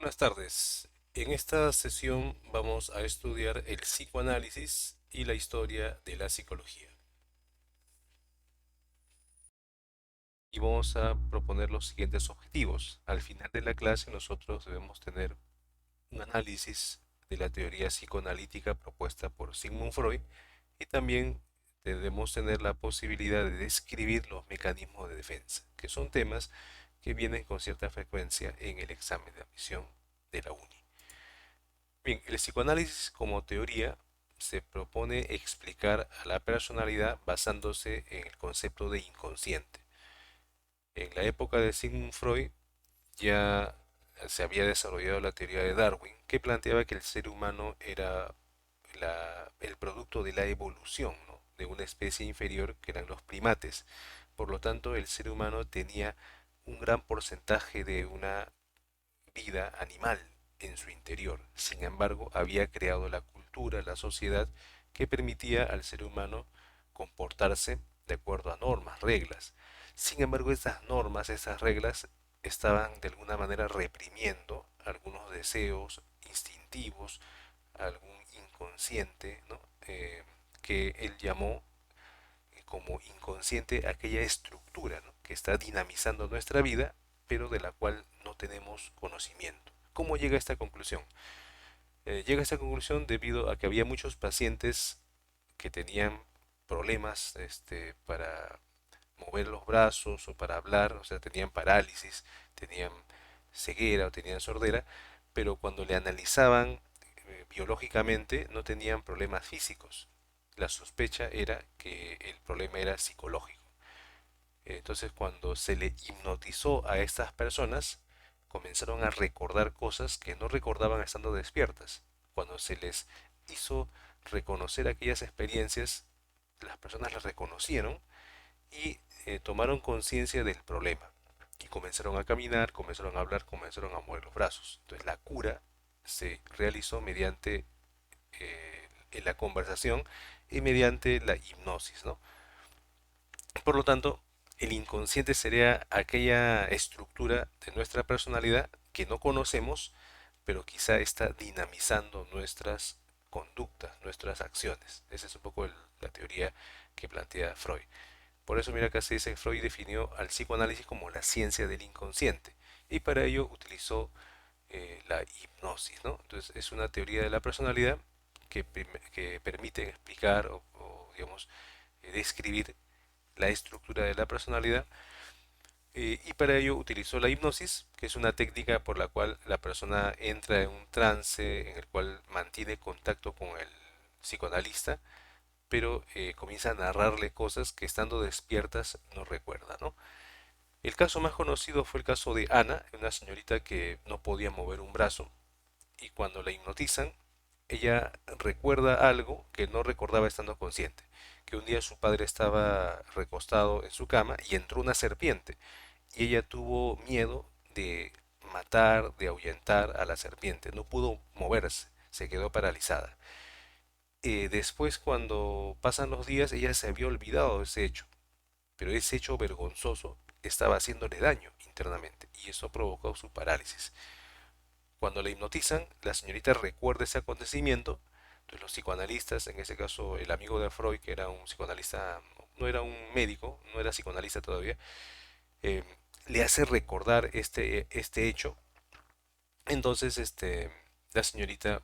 Buenas tardes. En esta sesión vamos a estudiar el psicoanálisis y la historia de la psicología. Y vamos a proponer los siguientes objetivos. Al final de la clase nosotros debemos tener un análisis de la teoría psicoanalítica propuesta por Sigmund Freud y también debemos tener la posibilidad de describir los mecanismos de defensa, que son temas que vienen con cierta frecuencia en el examen de admisión de la uni. Bien, el psicoanálisis como teoría se propone explicar a la personalidad basándose en el concepto de inconsciente. En la época de Sigmund Freud ya se había desarrollado la teoría de Darwin, que planteaba que el ser humano era el producto de la evolución, ¿no?, de una especie inferior que eran los primates. Por lo tanto, el ser humano tenía un gran porcentaje de una vida animal en su interior. Sin embargo, había creado la cultura, la sociedad, que permitía al ser humano comportarse de acuerdo a normas, reglas. Sin embargo, estas normas, estas reglas, estaban de alguna manera reprimiendo algunos deseos instintivos, algún inconsciente, ¿no? Que él llamó como inconsciente aquella estructura, ¿no?, que está dinamizando nuestra vida, pero de la cual no tenemos conocimiento. ¿Cómo llega a esta conclusión? Llega a esta conclusión debido a que había muchos pacientes que tenían problemas para mover los brazos o para hablar, o sea, tenían parálisis, tenían ceguera o tenían sordera, pero cuando le analizaban biológicamente no tenían problemas físicos. La sospecha era que el problema era psicológico. Entonces, cuando se le hipnotizó a estas personas, comenzaron a recordar cosas que no recordaban estando despiertas. Cuando se les hizo reconocer aquellas experiencias, las personas las reconocieron y tomaron conciencia del problema. Y comenzaron a caminar, comenzaron a hablar, comenzaron a mover los brazos. Entonces, la cura se realizó mediante la conversación y mediante la hipnosis, ¿no? Por lo tanto, el inconsciente sería aquella estructura de nuestra personalidad que no conocemos, pero quizá está dinamizando nuestras conductas, nuestras acciones. Esa es un poco la teoría que plantea Freud. Por eso mira acá se dice que Freud definió al psicoanálisis como la ciencia del inconsciente y para ello utilizó la hipnosis, ¿no? Entonces es una teoría de la personalidad que permite explicar o digamos, describir la estructura de la personalidad y para ello utilizó la hipnosis, que es una técnica por la cual la persona entra en un trance en el cual mantiene contacto con el psicoanalista, pero comienza a narrarle cosas que estando despiertas no recuerda, ¿no? El caso más conocido fue el caso de Ana, una señorita que no podía mover un brazo y cuando la hipnotizan, ella recuerda algo que no recordaba estando consciente, que un día su padre estaba recostado en su cama y entró una serpiente y ella tuvo miedo de matar, de ahuyentar a la serpiente, no pudo moverse, se quedó paralizada. Después, cuando pasan los días, ella se había olvidado de ese hecho, pero ese hecho vergonzoso estaba haciéndole daño internamente y eso provocó su parálisis. Cuando la hipnotizan, la señorita recuerda ese acontecimiento. Entonces los psicoanalistas, en ese caso el amigo de Freud, que era un psicoanalista, no era un médico, no era psicoanalista todavía, eh, le hace recordar este hecho. Entonces la señorita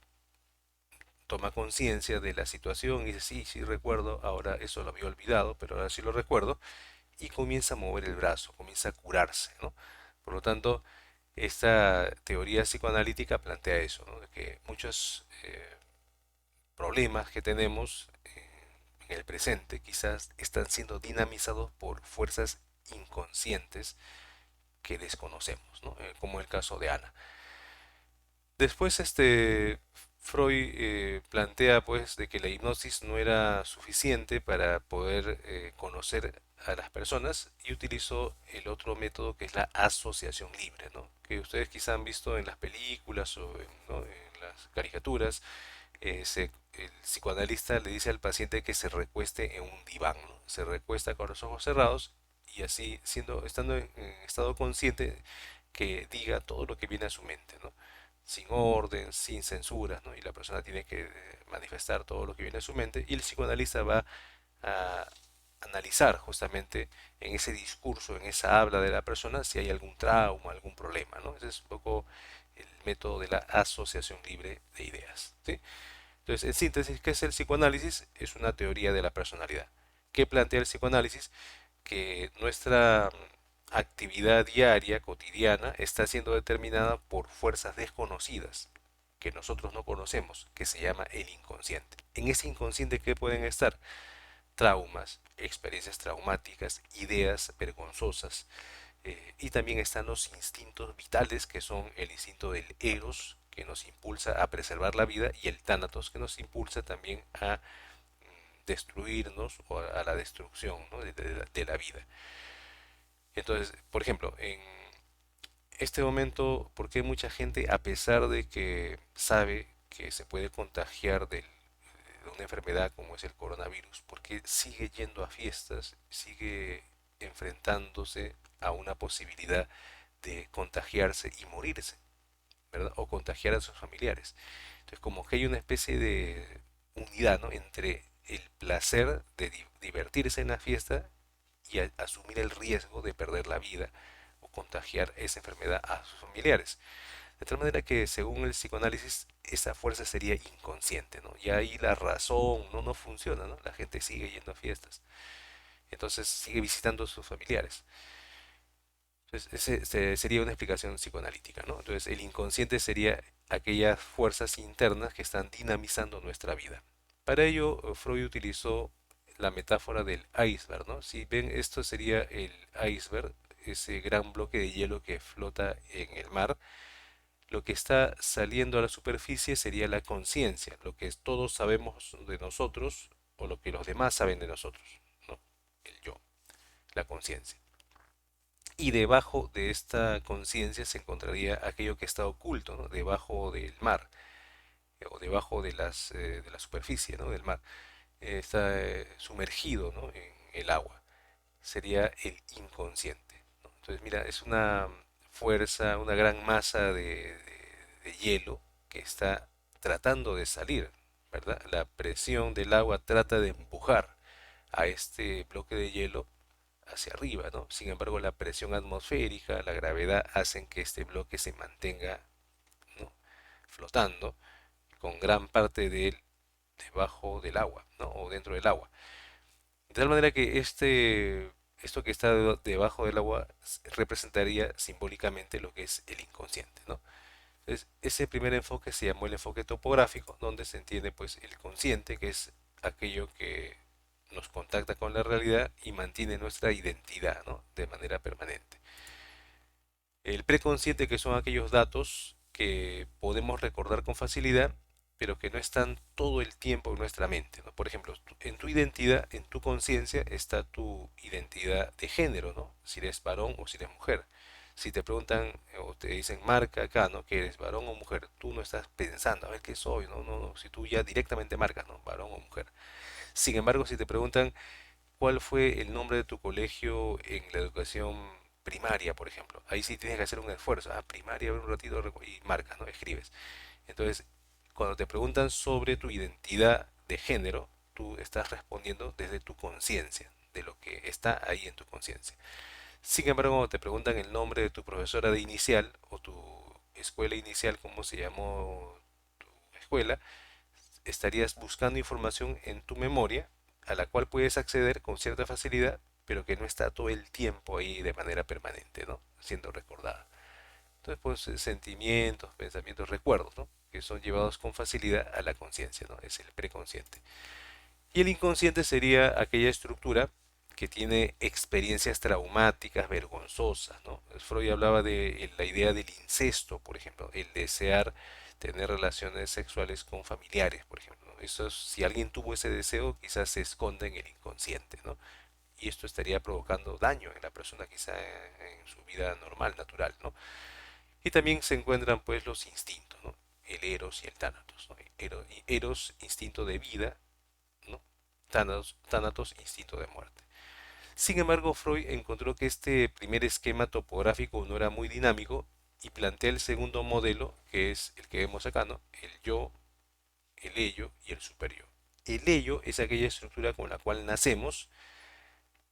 toma conciencia de la situación y dice, sí, sí recuerdo, ahora eso lo había olvidado, pero ahora sí lo recuerdo, y comienza a mover el brazo, comienza a curarse, ¿no? Por lo tanto, esta teoría psicoanalítica plantea eso, ¿no?, de que muchos problemas que tenemos en el presente quizás están siendo dinamizados por fuerzas inconscientes que desconocemos, ¿no? Como el caso de Ana. Después, Freud plantea pues de que la hipnosis no era suficiente para poder conocer a las personas y utilizó el otro método que es la asociación libre, ¿no? Que ustedes quizá han visto en las películas o ¿no?, en las caricaturas. El psicoanalista le dice al paciente que se recueste en un diván, ¿no? Se recuesta con los ojos cerrados y así, estando en estado consciente, que diga todo lo que viene a su mente, ¿no? sin orden, sin censuras, ¿no? Y la persona tiene que manifestar todo lo que viene a su mente y el psicoanalista va a analizar justamente en ese discurso, en esa habla de la persona, si hay algún trauma, algún problema, ¿no? Ese es un poco el método de la asociación libre de ideas, ¿sí? Entonces, en síntesis, ¿qué es el psicoanálisis? Es una teoría de la personalidad. ¿Qué plantea el psicoanálisis? Que nuestra actividad diaria, cotidiana, está siendo determinada por fuerzas desconocidas que nosotros no conocemos, que se llama el inconsciente. En ese inconsciente, ¿qué pueden estar? Traumas, experiencias traumáticas, ideas vergonzosas, y también están los instintos vitales, que son el instinto del eros, que nos impulsa a preservar la vida, y el tánatos, que nos impulsa también a destruirnos o a la destrucción, ¿no? De la vida. Entonces, por ejemplo, en este momento, ¿por qué mucha gente, a pesar de que sabe que se puede contagiar de una enfermedad como es el coronavirus, porque sigue yendo a fiestas, sigue enfrentándose a una posibilidad de contagiarse y morirse, ¿verdad? O contagiar a sus familiares? Entonces, como que hay una especie de unidad, ¿no? Entre el placer de divertirse en la fiesta y asumir el riesgo de perder la vida o contagiar esa enfermedad a sus familiares. De tal manera que, según el psicoanálisis, esa fuerza sería inconsciente, ¿no? Y ahí la razón no funciona, ¿no? La gente sigue yendo a fiestas, entonces sigue visitando a sus familiares. Entonces, sería una explicación psicoanalítica, ¿no? Entonces, el inconsciente sería aquellas fuerzas internas que están dinamizando nuestra vida. Para ello, Freud utilizó la metáfora del iceberg, ¿no? Si ven, esto sería el iceberg, ese gran bloque de hielo que flota en el mar. Lo que está saliendo a la superficie sería la conciencia, lo que todos sabemos de nosotros o lo que los demás saben de nosotros, ¿no? El yo, la conciencia. Y debajo de esta conciencia se encontraría aquello que está oculto, ¿no? Debajo del mar, o debajo de la superficie, ¿no? Del mar. Está sumergido, ¿no? En el agua. Sería el inconsciente, ¿no? Entonces, mira, es una fuerza, una gran masa de hielo que está tratando de salir, ¿verdad? La presión del agua trata de empujar a este bloque de hielo hacia arriba, ¿no? Sin embargo, la presión atmosférica, la gravedad hacen que este bloque se mantenga, ¿no? Flotando con gran parte de él debajo del agua, ¿no? O dentro del agua. De tal manera que esto que está debajo del agua representaría simbólicamente lo que es el inconsciente, ¿no? Entonces, ese primer enfoque se llamó el enfoque topográfico, donde se entiende pues el consciente, que es aquello que nos contacta con la realidad y mantiene nuestra identidad, ¿no? De manera permanente. El preconsciente, que son aquellos datos que podemos recordar con facilidad, pero que no están todo el tiempo en nuestra mente, ¿no? Por ejemplo, en tu identidad, en tu conciencia, está tu identidad de género, ¿no? Si eres varón o si eres mujer. Si te preguntan o te dicen marca acá, ¿no? Que eres varón o mujer, tú no estás pensando, a ver qué soy, no, no, no. Si tú ya directamente marcas, ¿no? Varón o mujer. Sin embargo, si te preguntan cuál fue el nombre de tu colegio en la educación primaria, por ejemplo. Ahí sí tienes que hacer un esfuerzo. Ah, primaria, un ratito y marcas, ¿no? Escribes. Entonces, cuando te preguntan sobre tu identidad de género, tú estás respondiendo desde tu conciencia, de lo que está ahí en tu conciencia. Sin embargo, cuando te preguntan el nombre de tu profesora de inicial o tu escuela inicial, cómo se llamó tu escuela, estarías buscando información en tu memoria a la cual puedes acceder con cierta facilidad, pero que no está todo el tiempo ahí de manera permanente, ¿no? Siendo recordada. Entonces, pues sentimientos, pensamientos, recuerdos, ¿no? Que son llevados con facilidad a la conciencia, ¿no? Es el preconsciente. Y el inconsciente sería aquella estructura que tiene experiencias traumáticas, vergonzosas, ¿no? Freud hablaba de la idea del incesto, por ejemplo, el desear tener relaciones sexuales con familiares, por ejemplo, ¿no? Eso, si alguien tuvo ese deseo, quizás se esconde en el inconsciente, ¿no? Y esto estaría provocando daño en la persona, quizá en su vida normal, natural, ¿no? Y también se encuentran pues los instintos, ¿no? El eros y el tánatos, ¿no? Eros, instinto de vida, ¿no? Tánatos, instinto de muerte. Sin embargo, Freud encontró que este primer esquema topográfico no era muy dinámico y plantea el segundo modelo, que es el que vemos acá, ¿no? El yo, el ello y el superyo. El ello es aquella estructura con la cual nacemos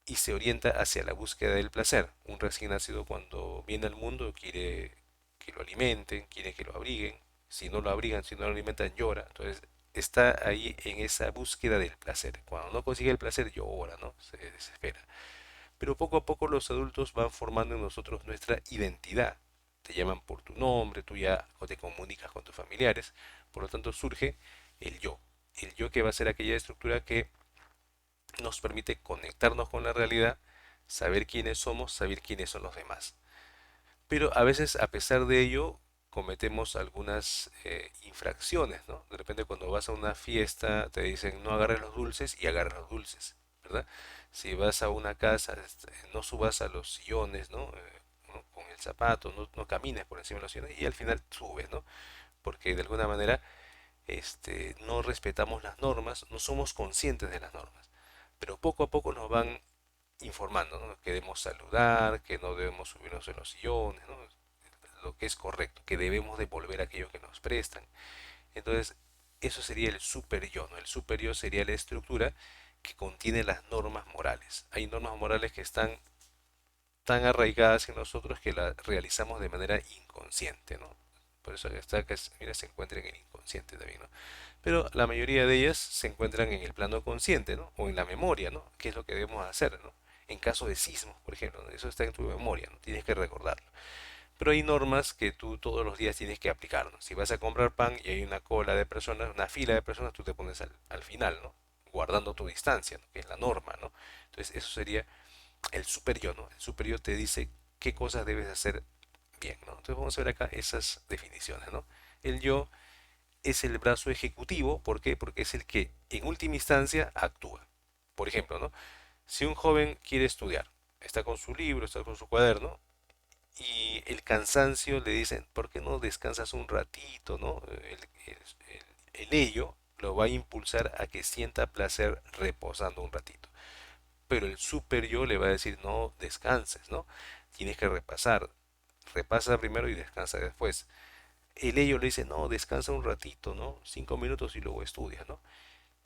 y se orienta hacia la búsqueda del placer. Un recién nacido cuando viene al mundo quiere que lo alimenten, quiere que lo abriguen. Si no lo abrigan, si no lo alimentan, llora. Entonces está ahí en esa búsqueda del placer. Cuando no consigue el placer, llora, ¿no? Se desespera. Pero poco a poco los adultos van formando en nosotros nuestra identidad. Te llaman por tu nombre, tú ya o te comunicas con tus familiares. Por lo tanto surge el yo. El yo que va a ser aquella estructura que nos permite conectarnos con la realidad, saber quiénes somos, saber quiénes son los demás. Pero a veces, a pesar de ello, cometemos algunas infracciones, ¿no? De repente cuando vas a una fiesta te dicen no agarres los dulces y agarras los dulces, ¿verdad? Si vas a una casa, no subas a los sillones, ¿no? Con el zapato, no camines por encima de los sillones y al final subes, ¿no? Porque de alguna manera no respetamos las normas, no somos conscientes de las normas. Pero poco a poco nos van informando, ¿no? Que debemos saludar, que no debemos subirnos en los sillones, ¿no? Lo que es correcto, que debemos devolver aquello que nos prestan. Entonces, eso sería el super yo, ¿no? El super yo sería la estructura que contiene las normas morales. Hay normas morales que están tan arraigadas en nosotros que las realizamos de manera inconsciente, ¿no? Por eso está que mira, se encuentra en el inconsciente también, ¿no? Pero la mayoría de ellas se encuentran en el plano consciente, ¿no? O en la memoria, ¿no? ¿Qué es lo que debemos hacer, ¿no? En caso de sismos, por ejemplo, ¿no? Eso está en tu memoria, ¿no? Tienes que recordarlo. Pero hay normas que tú todos los días tienes que aplicar, ¿no? Si vas a comprar pan y hay una cola de personas, una fila de personas, tú te pones al final, ¿no? Guardando tu distancia, ¿no? Que es la norma, ¿no? Entonces eso sería el superior, ¿no? El superior te dice qué cosas debes hacer bien, ¿no? Entonces vamos a ver acá esas definiciones, ¿no? El yo es el brazo ejecutivo, ¿por qué? Porque es el que en última instancia actúa. Por ejemplo, ¿no? Si un joven quiere estudiar, está con su libro, está con su cuaderno, y el cansancio le dicen, ¿por qué no descansas un ratito, ¿no? El ello lo va a impulsar a que sienta placer reposando un ratito. Pero el super yo le va a decir, no descanses, ¿no? Tienes que repasar. Repasa primero y descansa después. El ello le dice, no, descansa un ratito, ¿no? 5 minutos y luego estudia, ¿no?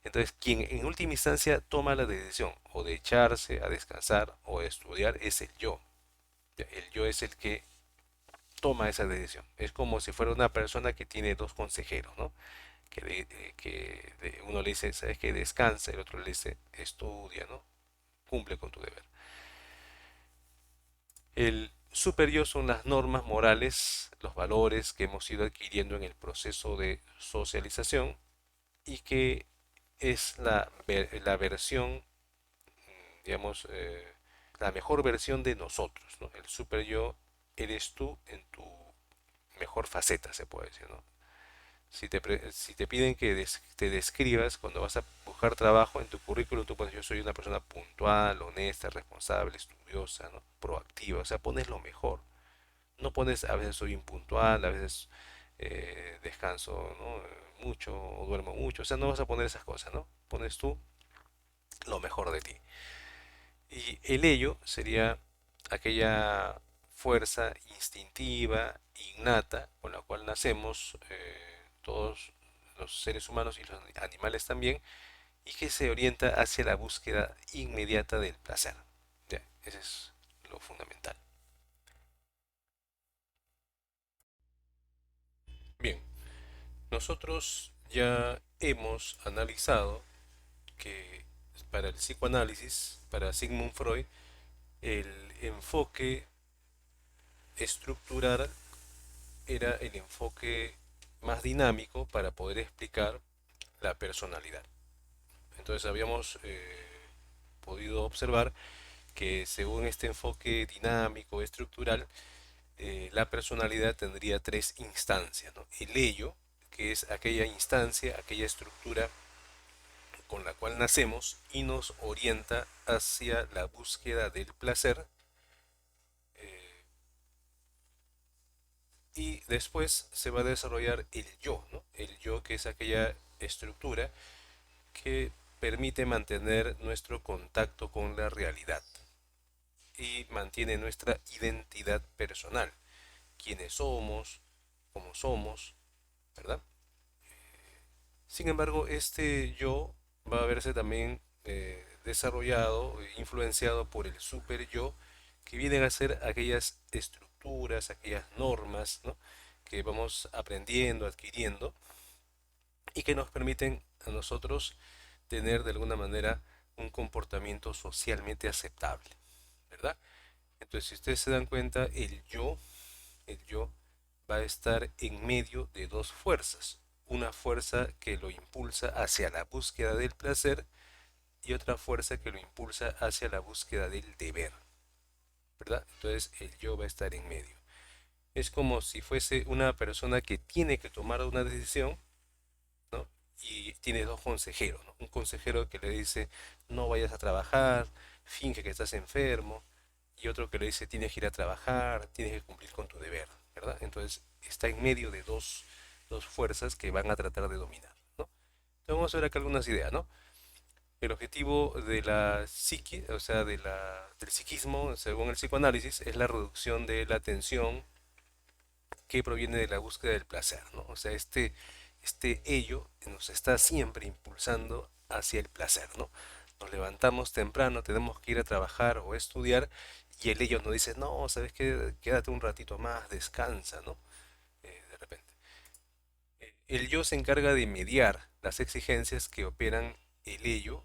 Entonces, quien en última instancia toma la decisión o de echarse a descansar o de estudiar es el yo. El yo es el que toma esa decisión. Es como si fuera una persona que tiene dos consejeros, ¿no? Uno le dice, sabes que descansa, el otro le dice, estudia, ¿no? Cumple con tu deber. El superior son las normas morales, los valores que hemos ido adquiriendo en el proceso de socialización y que es la versión, digamos, la mejor versión de nosotros, ¿no? El super yo eres tú en tu mejor faceta, se puede decir, ¿no? Si te piden que te describas cuando vas a buscar trabajo en tu currículum, tú pones yo soy una persona puntual, honesta, responsable, estudiosa, ¿no? Proactiva, o sea, pones lo mejor. No pones a veces soy impuntual, a veces descanso, ¿no? Mucho o duermo mucho, o sea, no vas a poner esas cosas, ¿no? Pones tú lo mejor de ti. Y el ello sería aquella fuerza instintiva, innata, con la cual nacemos todos los seres humanos y los animales también, y que se orienta hacia la búsqueda inmediata del placer. Ya, ese es lo fundamental. Bien, nosotros ya hemos analizado que para el psicoanálisis, para Sigmund Freud, el enfoque estructural era el enfoque más dinámico para poder explicar la personalidad. Entonces habíamos podido observar que según este enfoque dinámico, estructural, la personalidad tendría tres instancias, ¿no? El ello, que es aquella instancia, aquella estructura con la cual nacemos y nos orienta hacia la búsqueda del placer, eh, y después se va a desarrollar el yo, ¿no? El yo que es aquella estructura que permite mantener nuestro contacto con la realidad y mantiene nuestra identidad personal. quiénes somos, cómo somos, ¿verdad? Sin embargo, este yo va a verse también desarrollado, influenciado por el super yo, que vienen a ser aquellas estructuras, aquellas normas, ¿no? Que vamos aprendiendo, adquiriendo y que nos permiten a nosotros tener de alguna manera un comportamiento socialmente aceptable, ¿verdad? Entonces, si ustedes se dan cuenta, el yo va a estar en medio de dos fuerzas. Una fuerza que lo impulsa hacia la búsqueda del placer y otra fuerza que lo impulsa hacia la búsqueda del deber, ¿verdad? Entonces el yo va a estar en medio. Es como si fuese una persona que tiene que tomar una decisión, ¿no? Y tiene dos consejeros, ¿no? Un consejero que le dice, no vayas a trabajar, finge que estás enfermo, y otro que le dice, tienes que ir a trabajar, tienes que cumplir con tu deber, ¿verdad? Entonces está en medio de dos fuerzas que van a tratar de dominar, ¿no? Entonces vamos a ver acá algunas ideas, ¿no? El objetivo de la psique, o sea, del psiquismo, según el psicoanálisis, es la reducción de la tensión que proviene de la búsqueda del placer, ¿no? O sea, este ello nos está siempre impulsando hacia el placer, ¿no? Nos levantamos temprano, tenemos que ir a trabajar o estudiar y el ello nos dice, no, ¿sabes qué? Quédate un ratito más, descansa, ¿no? De repente. El yo se encarga de mediar las exigencias que operan el ello,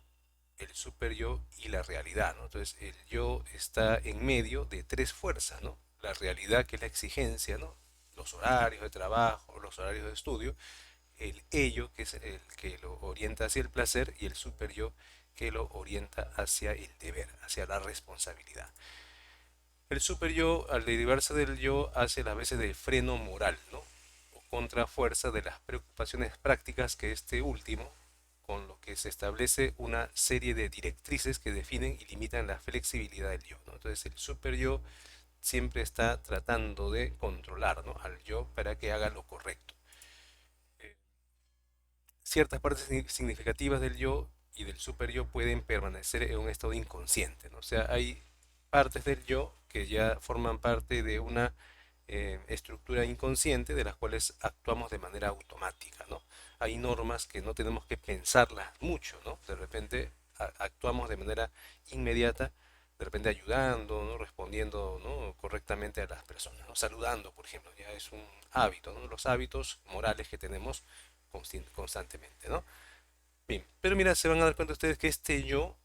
el super yo y la realidad, ¿no? Entonces, el yo está en medio de tres fuerzas, ¿no? La realidad, que es la exigencia, ¿no? Los horarios de trabajo, los horarios de estudio, el ello, que es el que lo orienta hacia el placer, y el super yo, que lo orienta hacia el deber, hacia la responsabilidad. El super yo, al derivarse del yo, hace las veces de freno moral, ¿no? O contrafuerza de las preocupaciones prácticas que este último, con lo que se establece una serie de directrices que definen y limitan la flexibilidad del yo, ¿no? Entonces el super yo siempre está tratando de controlar, ¿no? Al yo para que haga lo correcto. Eh, Ciertas partes significativas del yo y del super yo pueden permanecer en un estado inconsciente, ¿no? O sea, hay partes del yo que ya forman parte de una estructura inconsciente de las cuales actuamos de manera automática, ¿no? Hay normas que no tenemos que pensarlas mucho, ¿no? De repente actuamos de manera inmediata, de repente ayudando, ¿no? Respondiendo, ¿no? Correctamente a las personas, ¿no? Saludando, por ejemplo, ya es un hábito, ¿no? Los hábitos morales que tenemos constantemente, ¿no? Bien, pero mira, se van a dar cuenta ustedes que este yo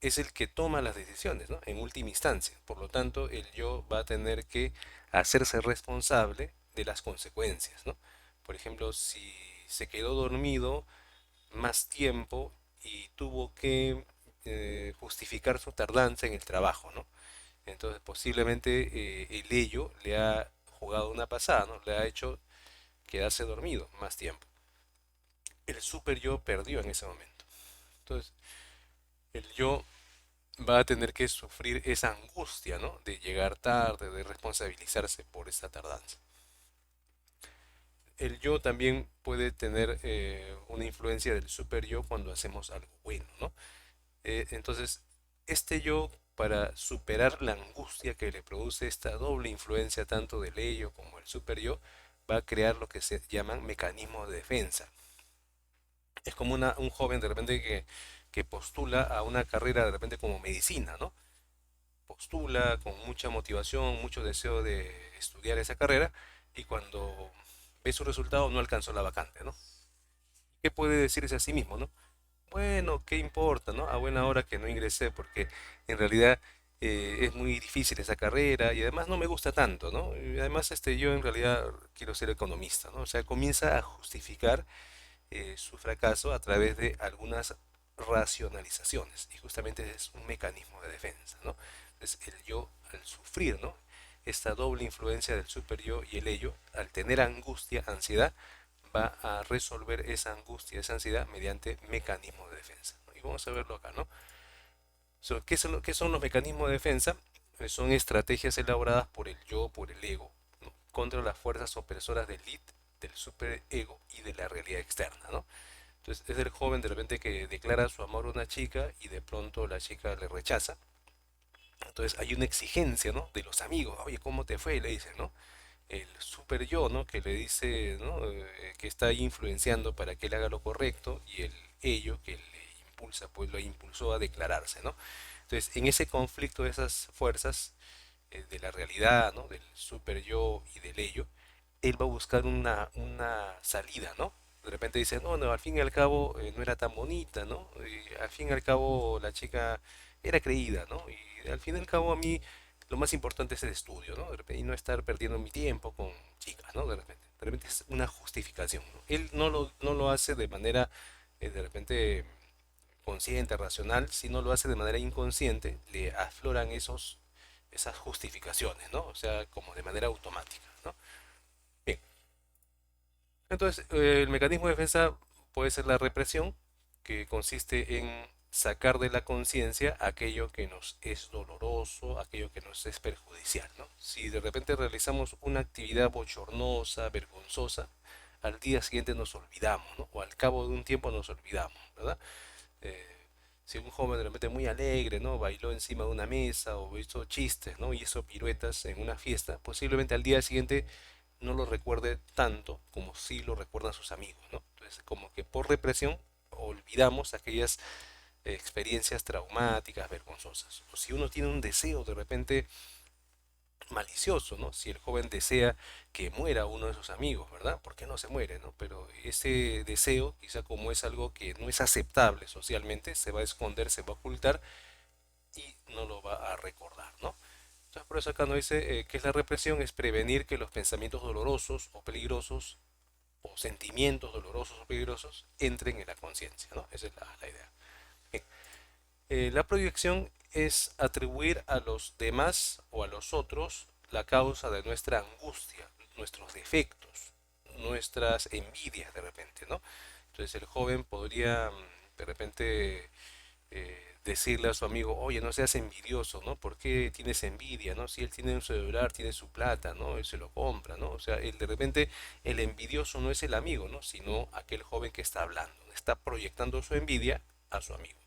es el que toma las decisiones, ¿no? En última instancia. Por lo tanto, el yo va a tener que hacerse responsable de las consecuencias, ¿no? Por ejemplo, si se quedó dormido más tiempo y tuvo que justificar su tardanza en el trabajo, ¿no? Entonces, posiblemente el ello le ha jugado una pasada, ¿no? Le ha hecho quedarse dormido más tiempo. El super yo perdió en ese momento. Entonces, el yo va a tener que sufrir esa angustia, ¿no? De llegar tarde, de responsabilizarse por esa tardanza. El yo también puede tener una influencia del super yo cuando hacemos algo bueno, ¿no? Entonces, este yo, para superar la angustia que le produce esta doble influencia tanto del ello como el super yo, va a crear lo que se llaman mecanismos de defensa. Es como un joven de repente que postula a una carrera de repente como medicina, ¿no? Postula con mucha motivación, mucho deseo de estudiar esa carrera y cuando ve su resultado no alcanzó la vacante, ¿no? ¿Qué puede decirse a sí mismo, no? Bueno, ¿qué importa, no? A buena hora que no ingresé porque en realidad es muy difícil esa carrera y además no me gusta tanto, ¿no? Y además yo en realidad quiero ser economista, ¿no? O sea, comienza a justificar su fracaso a través de algunas racionalizaciones y justamente es un mecanismo de defensa, ¿no? Entonces el yo al sufrir, ¿no? Esta doble influencia del super yo y el ello, al tener angustia, ansiedad, va a resolver esa angustia, esa ansiedad mediante mecanismos de defensa, ¿no? Y vamos a verlo acá, ¿no? ¿Qué son los mecanismos de defensa? Son estrategias elaboradas por el yo, por el ego, ¿no? Contra las fuerzas opresoras del id, del superego y de la realidad externa, ¿no? Entonces es el joven de repente que declara su amor a una chica y de pronto la chica le rechaza. Entonces hay una exigencia, ¿no? De los amigos, oye, ¿cómo te fue? Y le dicen, ¿no? el super yo, ¿no? Que le dice, ¿no? Que está ahí influenciando para que él haga lo correcto y el ello que le impulsa, pues lo impulsó a declararse, ¿no? Entonces, en ese conflicto de esas fuerzas, de la realidad, ¿no? Del super yo y del ello, él va a buscar una salida, ¿no? De repente dice, no, no, al fin y al cabo no era tan bonita, ¿no? Y al fin y al cabo la chica era creída, ¿no? Y al fin y al cabo a mí lo más importante es el estudio, ¿no? De repente, y no estar perdiendo mi tiempo con chicas, ¿no? De repente es una justificación, ¿no? Él no lo hace de manera, de repente, consciente, racional, sino lo hace de manera inconsciente, le afloran esas justificaciones, ¿no? O sea, como de manera automática, ¿no? Bien, entonces el mecanismo de defensa puede ser la represión, que consiste en sacar de la conciencia aquello que nos es doloroso, aquello que nos es perjudicial, ¿no? Si de repente realizamos una actividad bochornosa, vergonzosa, al día siguiente nos olvidamos, ¿no? O al cabo de un tiempo nos olvidamos, ¿verdad? eh, si un joven de repente muy alegre, ¿no? Bailó encima de una mesa o hizo chistes, ¿no? Y hizo piruetas en una fiesta, posiblemente al día siguiente no lo recuerde tanto como si lo recuerdan sus amigos, ¿no? Entonces, como que por represión olvidamos aquellas experiencias traumáticas, vergonzosas. O si uno tiene un deseo de repente malicioso, ¿no? Si el joven desea que muera uno de sus amigos, ¿verdad? ¿Por qué no se muere, ¿no? Pero ese deseo, quizá como es algo que no es aceptable socialmente, se va a esconder, se va a ocultar y no lo va a recordar, ¿no? Entonces, por eso acá nos dice que es la represión, es prevenir que los pensamientos dolorosos o peligrosos o sentimientos dolorosos o peligrosos entren en la conciencia, ¿no? Esa es la idea. Bien. La proyección es atribuir a los demás o a los otros la causa de nuestra angustia, nuestros defectos, nuestras envidias de repente, ¿no? Entonces el joven podría de repente decirle a su amigo, oye, no seas envidioso, ¿no? ¿Por qué tienes envidia, no? Si él tiene un celular, tiene su plata, ¿no? Él se lo compra, ¿no? O sea, de repente el envidioso no es el amigo, ¿no? Sino aquel joven que está hablando, está proyectando su envidia a su amigo.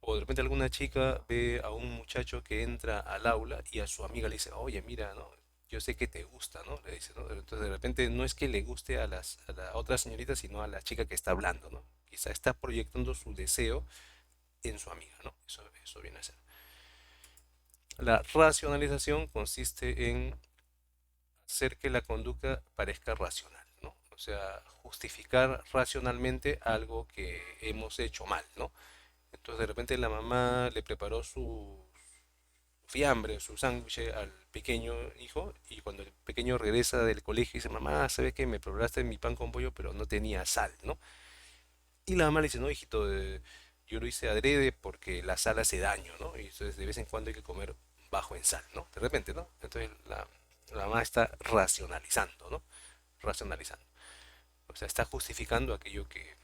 O de repente alguna chica ve a un muchacho que entra al aula y a su amiga le dice, oye, mira, ¿no? Yo sé que te gusta, ¿no? Le dice, ¿no? Entonces de repente no es que le guste a la otra señorita, sino a la chica que está hablando, ¿no? Quizá está proyectando su deseo en su amiga, ¿no? Eso viene a ser. La racionalización consiste en hacer que la conducta parezca racional, ¿no? O sea, justificar racionalmente algo que hemos hecho mal, ¿no? Entonces de repente la mamá le preparó su fiambre, su sándwich al pequeño hijo y cuando el pequeño regresa del colegio dice, mamá, ¿sabes qué? Me preparaste mi pan con pollo pero no tenía sal, ¿no? Y la mamá le dice, no, hijito, yo lo hice adrede porque la sal hace daño, ¿no? Y entonces de vez en cuando hay que comer bajo en sal, ¿no? De repente, ¿no? Entonces la mamá está racionalizando, ¿no? Racionalizando. O sea, está justificando aquello que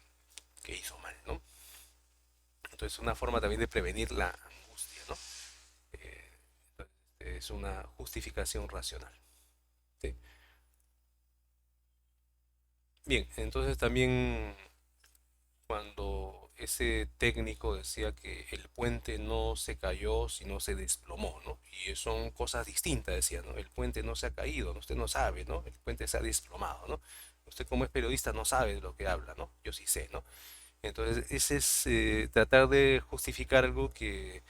hizo mal, ¿no? Entonces, una forma también de prevenir la angustia, ¿no? Eh, es una justificación racional. ¿Sí? Bien, entonces también cuando ese técnico decía que el puente no se cayó, sino se desplomó, ¿no? Y son cosas distintas, decía, ¿no? El puente no se ha caído, ¿no? Usted no sabe, ¿no? El puente se ha desplomado, ¿no? Usted como es periodista no sabe de lo que habla, ¿no? Yo sí sé, ¿no? Entonces, ese es tratar de justificar algo que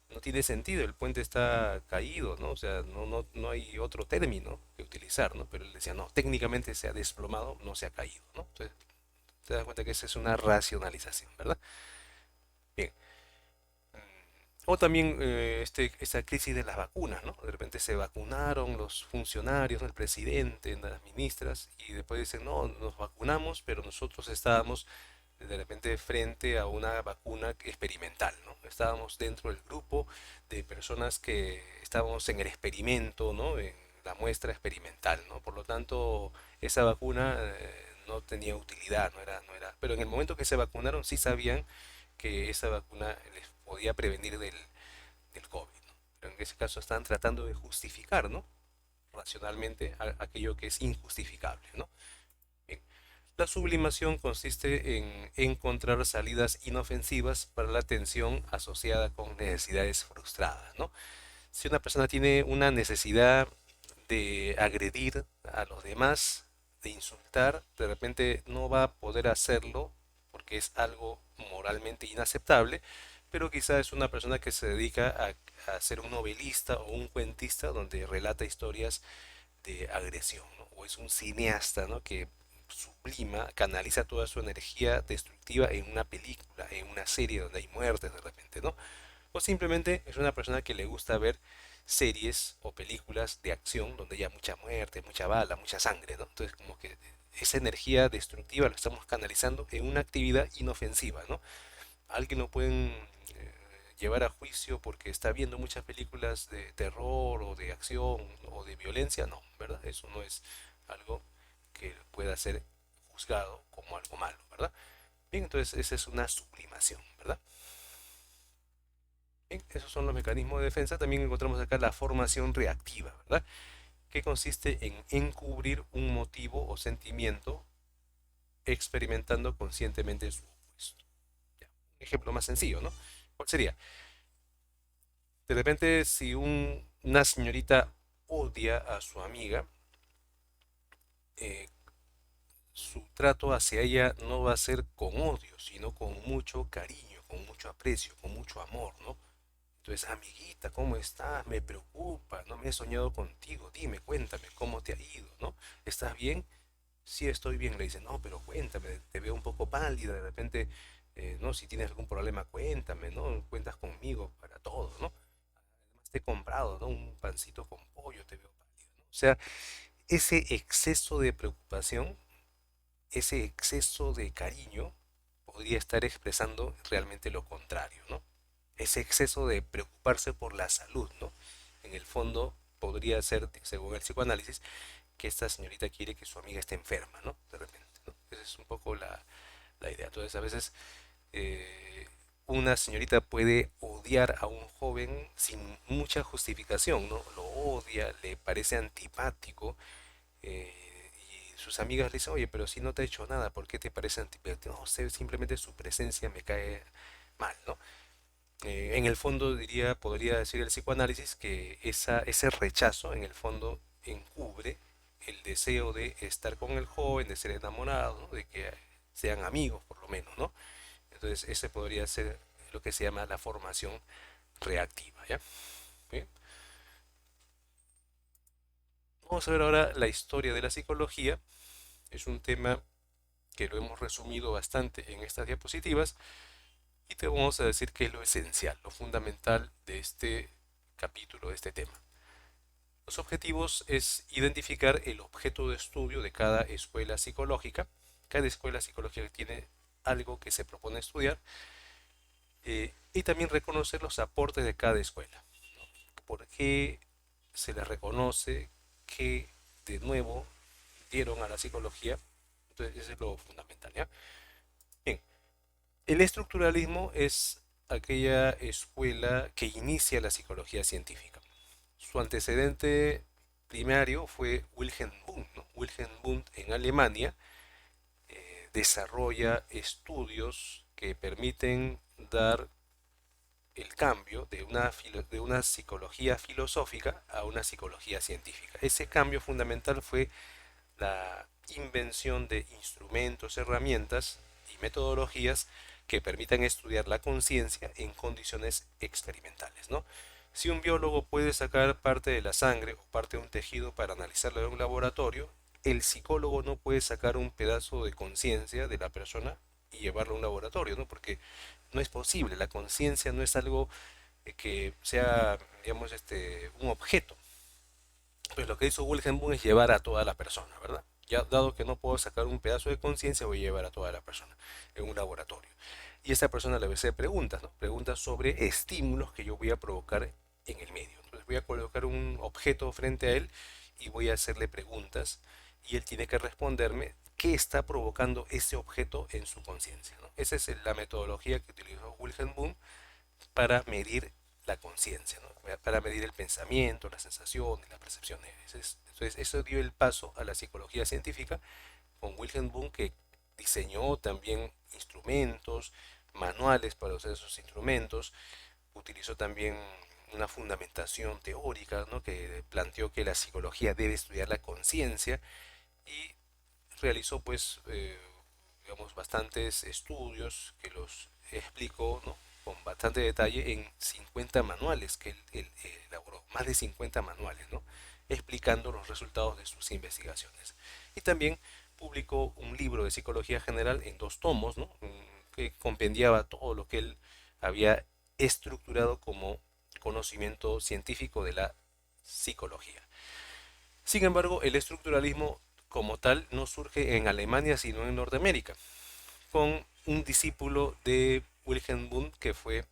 no tiene sentido, el puente está caído, ¿no? O sea, no hay otro término que utilizar, ¿no? Pero él decía, no, técnicamente se ha desplomado, no se ha caído, ¿no? Entonces, te das cuenta que esa es una racionalización, ¿verdad? Bien. O también esta crisis de las vacunas, ¿no? De repente se vacunaron los funcionarios, ¿no? El presidente, las ministras, y después dicen, no, nos vacunamos, pero nosotros estábamos de repente frente a una vacuna experimental, ¿no? Estábamos dentro del grupo de personas que estábamos en el experimento, ¿no? En la muestra experimental, ¿no? Por lo tanto, esa vacuna no tenía utilidad, no era, pero en el momento que se vacunaron sí sabían que esa vacuna les podía prevenir del COVID, ¿no? Pero en ese caso están tratando de justificar, ¿no? Racionalmente aquello que es injustificable, ¿no? Bien. La sublimación consiste en encontrar salidas inofensivas para la tensión asociada con necesidades frustradas, ¿no? Si una persona tiene una necesidad de agredir a los demás, de insultar, de repente no va a poder hacerlo porque es algo moralmente inaceptable, pero quizá es una persona que se dedica a ser un novelista o un cuentista donde relata historias de agresión, ¿no? O es un cineasta, ¿no? Que sublima, canaliza toda su energía destructiva en una película, en una serie donde hay muertes de repente, ¿no? O simplemente es una persona que le gusta ver series o películas de acción donde haya mucha muerte, mucha bala, mucha sangre, ¿no? Entonces como que esa energía destructiva lo estamos canalizando en una actividad inofensiva, ¿no? Alguien lo pueden llevar a juicio porque está viendo muchas películas de terror o de acción o de violencia, no, ¿verdad? Eso no es algo que pueda ser juzgado como algo malo, ¿verdad? Bien, entonces esa es una sublimación, ¿verdad? Bien, esos son los mecanismos de defensa. También encontramos acá la formación reactiva, ¿verdad? Que consiste en encubrir un motivo o sentimiento experimentando conscientemente su opuesto. Ya, un ejemplo más sencillo, ¿no? ¿Cuál sería? De repente, si una señorita odia a su amiga, eh, su trato hacia ella no va a ser con odio, sino con mucho cariño, con mucho aprecio, con mucho amor, ¿no? Entonces, amiguita, ¿cómo estás? Me preocupa, no me he soñado contigo, dime, cuéntame, ¿cómo te ha ido? ¿No? ¿Estás bien? Sí, estoy bien. Le dice, no, pero cuéntame, te veo un poco pálida, de repente, no, si tienes algún problema, cuéntame, ¿no? Cuentas conmigo para todo, ¿no? Además te he comprado, ¿no? Un pancito con pollo, te veo pálido, ¿no? O sea, ese exceso de preocupación, ese exceso de cariño, podría estar expresando realmente lo contrario, ¿no? Ese exceso de preocuparse por la salud, ¿no? En el fondo podría ser, según el psicoanálisis, que esta señorita quiere que su amiga esté enferma, ¿no? De repente, ¿no? Esa es un poco la idea. Entonces, a veces eh, una señorita puede odiar a un joven sin mucha justificación, ¿no? Lo odia, le parece antipático, y sus amigas le dicen, oye, pero si no te ha hecho nada, ¿por qué te parece antipático? No sé, simplemente su presencia me cae mal, ¿no? En el fondo diría, podría decir el psicoanálisis que ese rechazo en el fondo encubre el deseo de estar con el joven, de ser enamorado, ¿no? De que sean amigos por lo menos, ¿no? Entonces ese podría ser lo que se llama la formación reactiva, ¿ya? Bien. Vamos a ver ahora la historia de la psicología. Es un tema que lo hemos resumido bastante en estas diapositivas y te vamos a decir qué es lo esencial, lo fundamental de este capítulo, de este tema. Los objetivos es identificar el objeto de estudio de cada escuela psicológica. Cada escuela psicológica tiene algo que se propone estudiar, y también reconocer los aportes de cada escuela. ¿Por qué se les reconoce? ¿Qué de nuevo dieron a la psicología? Entonces, eso es lo fundamental, ¿ya? Bien, el estructuralismo es aquella escuela que inicia la psicología científica. Su antecedente primario fue Wilhelm Wundt, ¿no? Wilhelm Wundt en Alemania desarrolla estudios que permiten dar el cambio de una psicología filosófica a una psicología científica. Ese cambio fundamental fue la invención de instrumentos, herramientas y metodologías que permitan estudiar la conciencia en condiciones experimentales, ¿no? Si un biólogo puede sacar parte de la sangre o parte de un tejido para analizarlo en un laboratorio, el psicólogo no puede sacar un pedazo de conciencia de la persona y llevarlo a un laboratorio, ¿no? Porque no es posible, la conciencia no es algo que sea, digamos, un objeto. Pues lo que hizo Wilhelm Wundt es llevar a toda la persona, ¿verdad? Ya dado que no puedo sacar un pedazo de conciencia, voy a llevar a toda la persona en un laboratorio. Y esta persona le va a hacer preguntas, ¿no? Preguntas sobre estímulos que yo voy a provocar en el medio. Entonces voy a colocar un objeto frente a él y voy a hacerle preguntas y él tiene que responderme qué está provocando ese objeto en su conciencia, ¿no? Esa es la metodología que utilizó Wilhelm Wundt para medir la conciencia, ¿no? Para medir el pensamiento, las sensaciones, las percepciones. Entonces, eso dio el paso a la psicología científica con Wilhelm Wundt, que diseñó también instrumentos, manuales para usar esos instrumentos, utilizó también una fundamentación teórica, ¿no? Que planteó que la psicología debe estudiar la conciencia y realizó pues digamos bastantes estudios que los explicó, ¿no? Con bastante detalle en 50 manuales que él elaboró, más de 50 manuales, ¿no? Explicando los resultados de sus investigaciones. Y también publicó un libro de psicología general en 2 tomos, ¿no? Que compendiaba todo lo que él había estructurado como conocimiento científico de la psicología. Sin embargo, el estructuralismo como tal no surge en Alemania, sino en Norteamérica, con un discípulo de Wilhelm Wundt que fue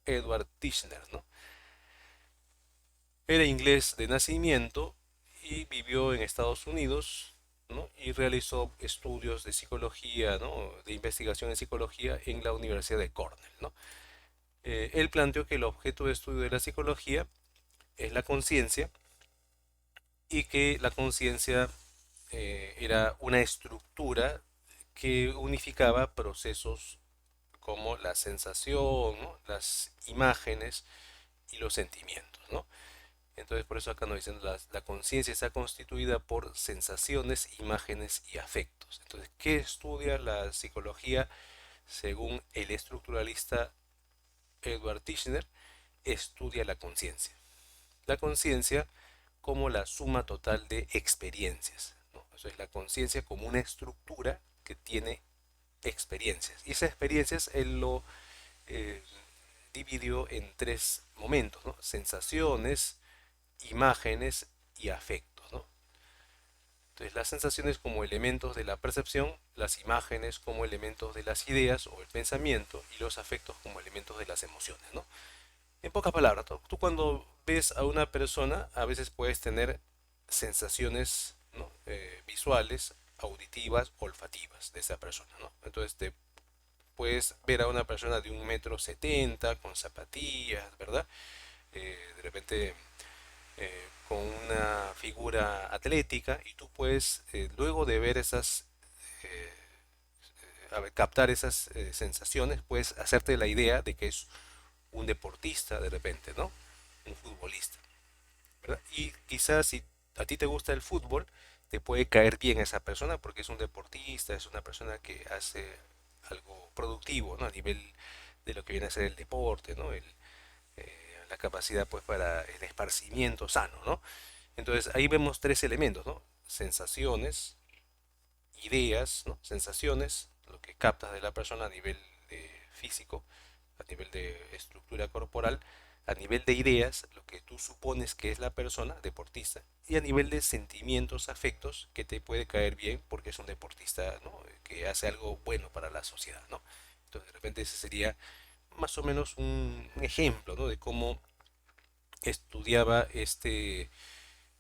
Edward Tishner, ¿no? Era inglés de nacimiento y vivió en Estados Unidos, ¿no? Y realizó estudios de psicología, ¿no? De investigación en psicología en la Universidad de Cornell, ¿no? Él planteó que el objeto de estudio de la psicología es la conciencia y que la conciencia era una estructura que unificaba procesos como la sensación, ¿no? Las imágenes y los sentimientos, ¿no? Entonces por eso acá nos dicen la conciencia está constituida por sensaciones, imágenes y afectos. Entonces, ¿qué estudia la psicología según el estructuralista Edward Tishner? Estudia la conciencia. La conciencia como la suma total de experiencias, ¿no? Eso es la conciencia como una estructura que tiene experiencias. Y esas experiencias él lo eh, dividió en 3 momentos, ¿no? Sensaciones, imágenes y afectos, ¿no? Entonces las sensaciones como elementos de la percepción, las imágenes como elementos de las ideas o el pensamiento y los afectos como elementos de las emociones, ¿no? En pocas palabras, tú cuando ves a una persona, a veces puedes tener sensaciones, ¿no? Visuales, auditivas, olfativas de esa persona, ¿no? Entonces te puedes ver a una persona de 1,70 m con zapatillas, ¿verdad? De repente con una figura atlética y tú puedes, luego de ver esas, eh, a ver, captar esas sensaciones, puedes hacerte la idea de que es un deportista de repente, ¿no? Un futbolista, ¿verdad? Y quizás si a ti te gusta el fútbol, te puede caer bien esa persona porque es un deportista, es una persona que hace algo productivo, ¿no? A nivel de lo que viene a ser el deporte, ¿no? La capacidad pues para el esparcimiento sano, ¿no? Entonces ahí vemos 3 elementos, ¿no? Sensaciones, ideas, ¿no? Sensaciones, lo que captas de la persona a nivel físico, a nivel de estructura corporal, a nivel de ideas, lo que tú supones que es la persona, deportista, y a nivel de sentimientos, afectos, que te puede caer bien porque es un deportista, ¿no? Que hace algo bueno para la sociedad, ¿no? Entonces de repente ese sería más o menos un ejemplo, ¿no? De cómo estudiaba este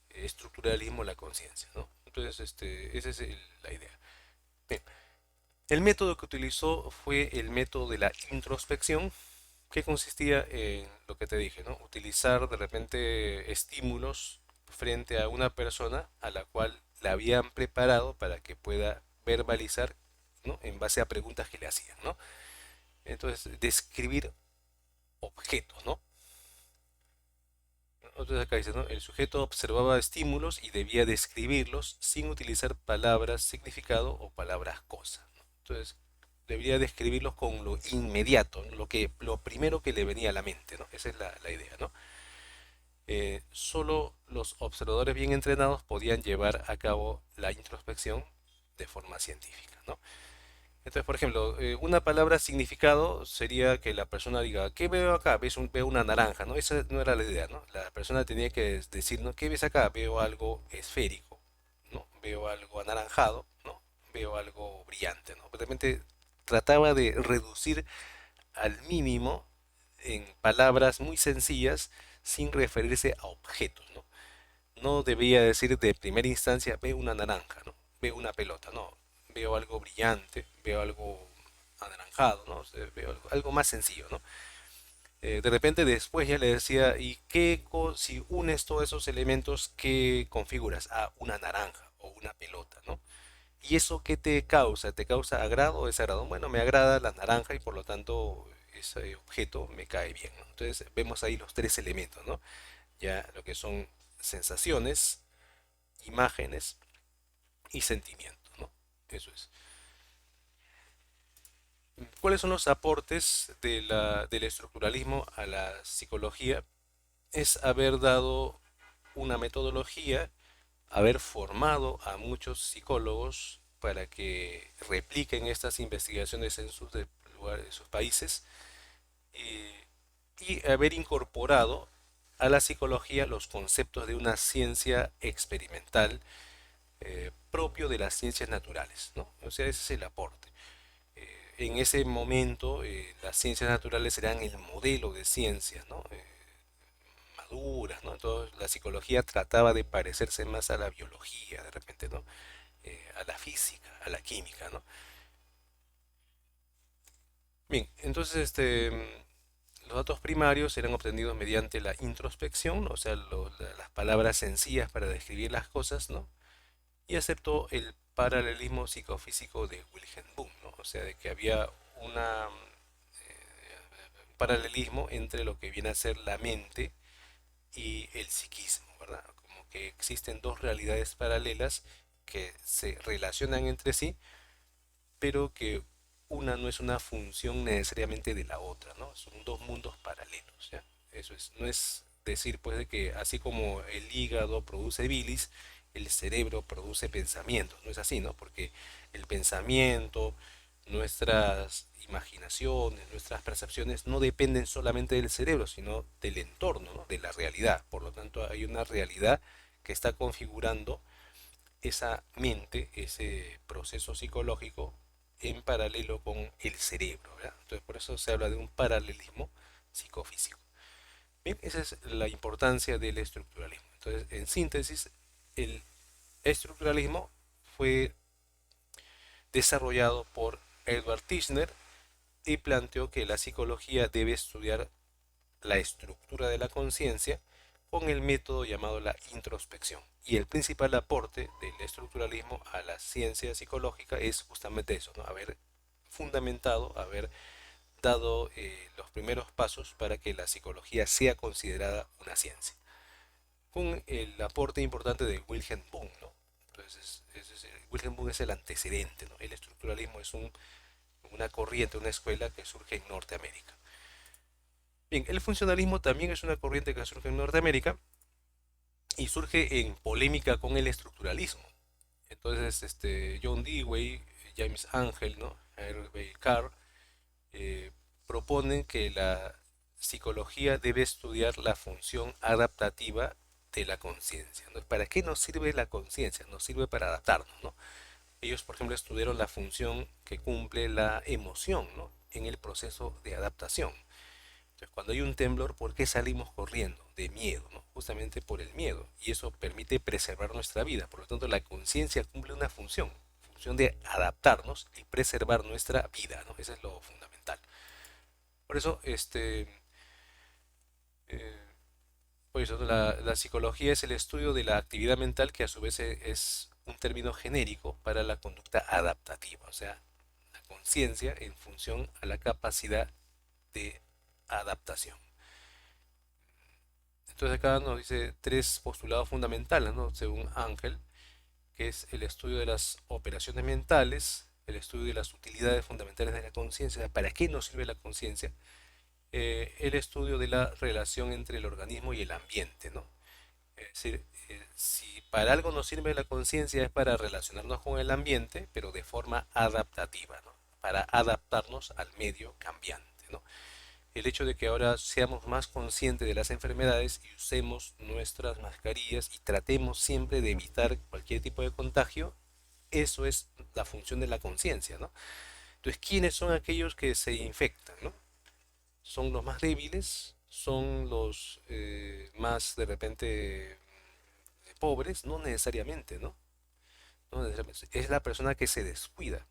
estructuralismo la conciencia, ¿no? Entonces, esa es la idea. Bien, el método que utilizó fue el método de la introspección, que consistía en lo que te dije, ¿no? Utilizar de repente estímulos frente a una persona a la cual la habían preparado para que pueda verbalizar, ¿no? En base a preguntas que le hacían, ¿no? Entonces, describir objetos, ¿no? Entonces acá dice, ¿no? El sujeto observaba estímulos y debía describirlos sin utilizar palabras significado o palabras cosa, ¿no? Entonces debería describirlos con lo inmediato, ¿no? Lo primero que le venía a la mente, ¿no? Esa es la idea, ¿no? Solo los observadores bien entrenados podían llevar a cabo la introspección de forma científica, ¿no? Entonces, por ejemplo, una palabra significado sería que la persona diga, ¿qué veo acá? Veo una naranja, ¿no? Esa no era la idea, ¿no? La persona tenía que decir, ¿no? ¿Qué ves acá? Veo algo esférico, ¿no? Veo algo anaranjado, ¿no? Veo algo brillante, ¿no? Realmente trataba de reducir al mínimo en palabras muy sencillas sin referirse a objetos, ¿no? No debía decir de primera instancia, veo una naranja, ¿no? Veo una pelota, no. Veo algo brillante, veo algo anaranjado, ¿no? O sea, veo algo más sencillo, ¿no? De repente después ya le decía, ¿y si unes todos esos elementos, qué configuras? Ah, una naranja o una pelota, ¿no? ¿Y eso qué te causa? ¿Te causa agrado o desagrado? Bueno, me agrada la naranja y por lo tanto ese objeto me cae bien, ¿no? Entonces vemos ahí los tres elementos, ¿no? Ya lo que son sensaciones, imágenes y sentimientos, ¿no? Eso es. ¿Cuáles son los aportes del estructuralismo a la psicología? Es haber dado una metodología, haber formado a muchos psicólogos para que repliquen estas investigaciones en sus lugares, sus países, eh, y haber incorporado a la psicología los conceptos de una ciencia experimental, propio de las ciencias naturales, ¿no? O sea, ese es el aporte. En ese momento, las ciencias naturales eran el modelo de ciencias, ¿no? Maduras, ¿no? Entonces, la psicología trataba de parecerse más a la biología, de repente, ¿no? A la física, a la química, ¿no? Bien, entonces, los datos primarios eran obtenidos mediante la introspección, o sea, las palabras sencillas para describir las cosas, ¿no? Y aceptó el paralelismo psicofísico de Wilhelm Wundt, ¿no? O sea, de que había un paralelismo entre lo que viene a ser la mente y el psiquismo, ¿verdad? Como que existen dos realidades paralelas que se relacionan entre sí, pero que una no es una función necesariamente de la otra, ¿no? Son dos mundos paralelos, ¿ya? Eso es, no es decir, pues, de que así como el hígado produce bilis, el cerebro produce pensamientos, no es así, ¿no? Porque el pensamiento, nuestras imaginaciones, nuestras percepciones no dependen solamente del cerebro, sino del entorno, ¿no? De la realidad. Por lo tanto, hay una realidad que está configurando esa mente, ese proceso psicológico en paralelo con el cerebro, ¿verdad? Entonces por eso se habla de un paralelismo psicofísico. Bien, esa es la importancia del estructuralismo. Entonces, en síntesis, el estructuralismo fue desarrollado por Edward Tishner y planteó que la psicología debe estudiar la estructura de la conciencia con el método llamado la introspección. Y el principal aporte del estructuralismo a la ciencia psicológica es justamente eso, ¿no? Haber fundamentado, haber dado los primeros pasos para que la psicología sea considerada una ciencia. Con el aporte importante de Wilhelm Wundt, ¿no? Entonces, Wilhelm Wundt es el antecedente, ¿no? El estructuralismo es una corriente, una escuela que surge en Norteamérica. Bien, el funcionalismo también es una corriente que surge en Norteamérica y surge en polémica con el estructuralismo. Entonces, John Dewey, James Angel, ¿no? Hervé Carr, eh, proponen que la psicología debe estudiar la función adaptativa de la conciencia, ¿no? ¿Para qué nos sirve la conciencia? Nos sirve para adaptarnos, ¿no? Ellos, por ejemplo, estudiaron la función que cumple la emoción, ¿no? En el proceso de adaptación. Entonces, cuando hay un temblor, ¿por qué salimos corriendo? De miedo, ¿no? Justamente por el miedo. Y eso permite preservar nuestra vida. Por lo tanto, la conciencia cumple una función de adaptarnos y preservar nuestra vida, ¿no? Eso es lo fundamental. Por eso, eh, por eso la psicología es el estudio de la actividad mental que a su vez es un término genérico para la conducta adaptativa, o sea, la conciencia en función a la capacidad de adaptación. Entonces acá nos dice tres postulados fundamentales, ¿no? Según Ángel, que es el estudio de las operaciones mentales, el estudio de las utilidades fundamentales de la conciencia, ¿para qué nos sirve la conciencia? El estudio de la relación entre el organismo y el ambiente, ¿no? Es decir, si para algo nos sirve la conciencia es para relacionarnos con el ambiente, pero de forma adaptativa, ¿no? Para adaptarnos al medio cambiante, ¿no? El hecho de que ahora seamos más conscientes de las enfermedades y usemos nuestras mascarillas y tratemos siempre de evitar cualquier tipo de contagio, eso es la función de la conciencia, ¿no? Entonces, ¿quiénes son aquellos que se infectan, ¿no? ¿Son los más débiles? ¿Son los más de repente pobres? No necesariamente, ¿no? No necesariamente. Es la persona que se descuida,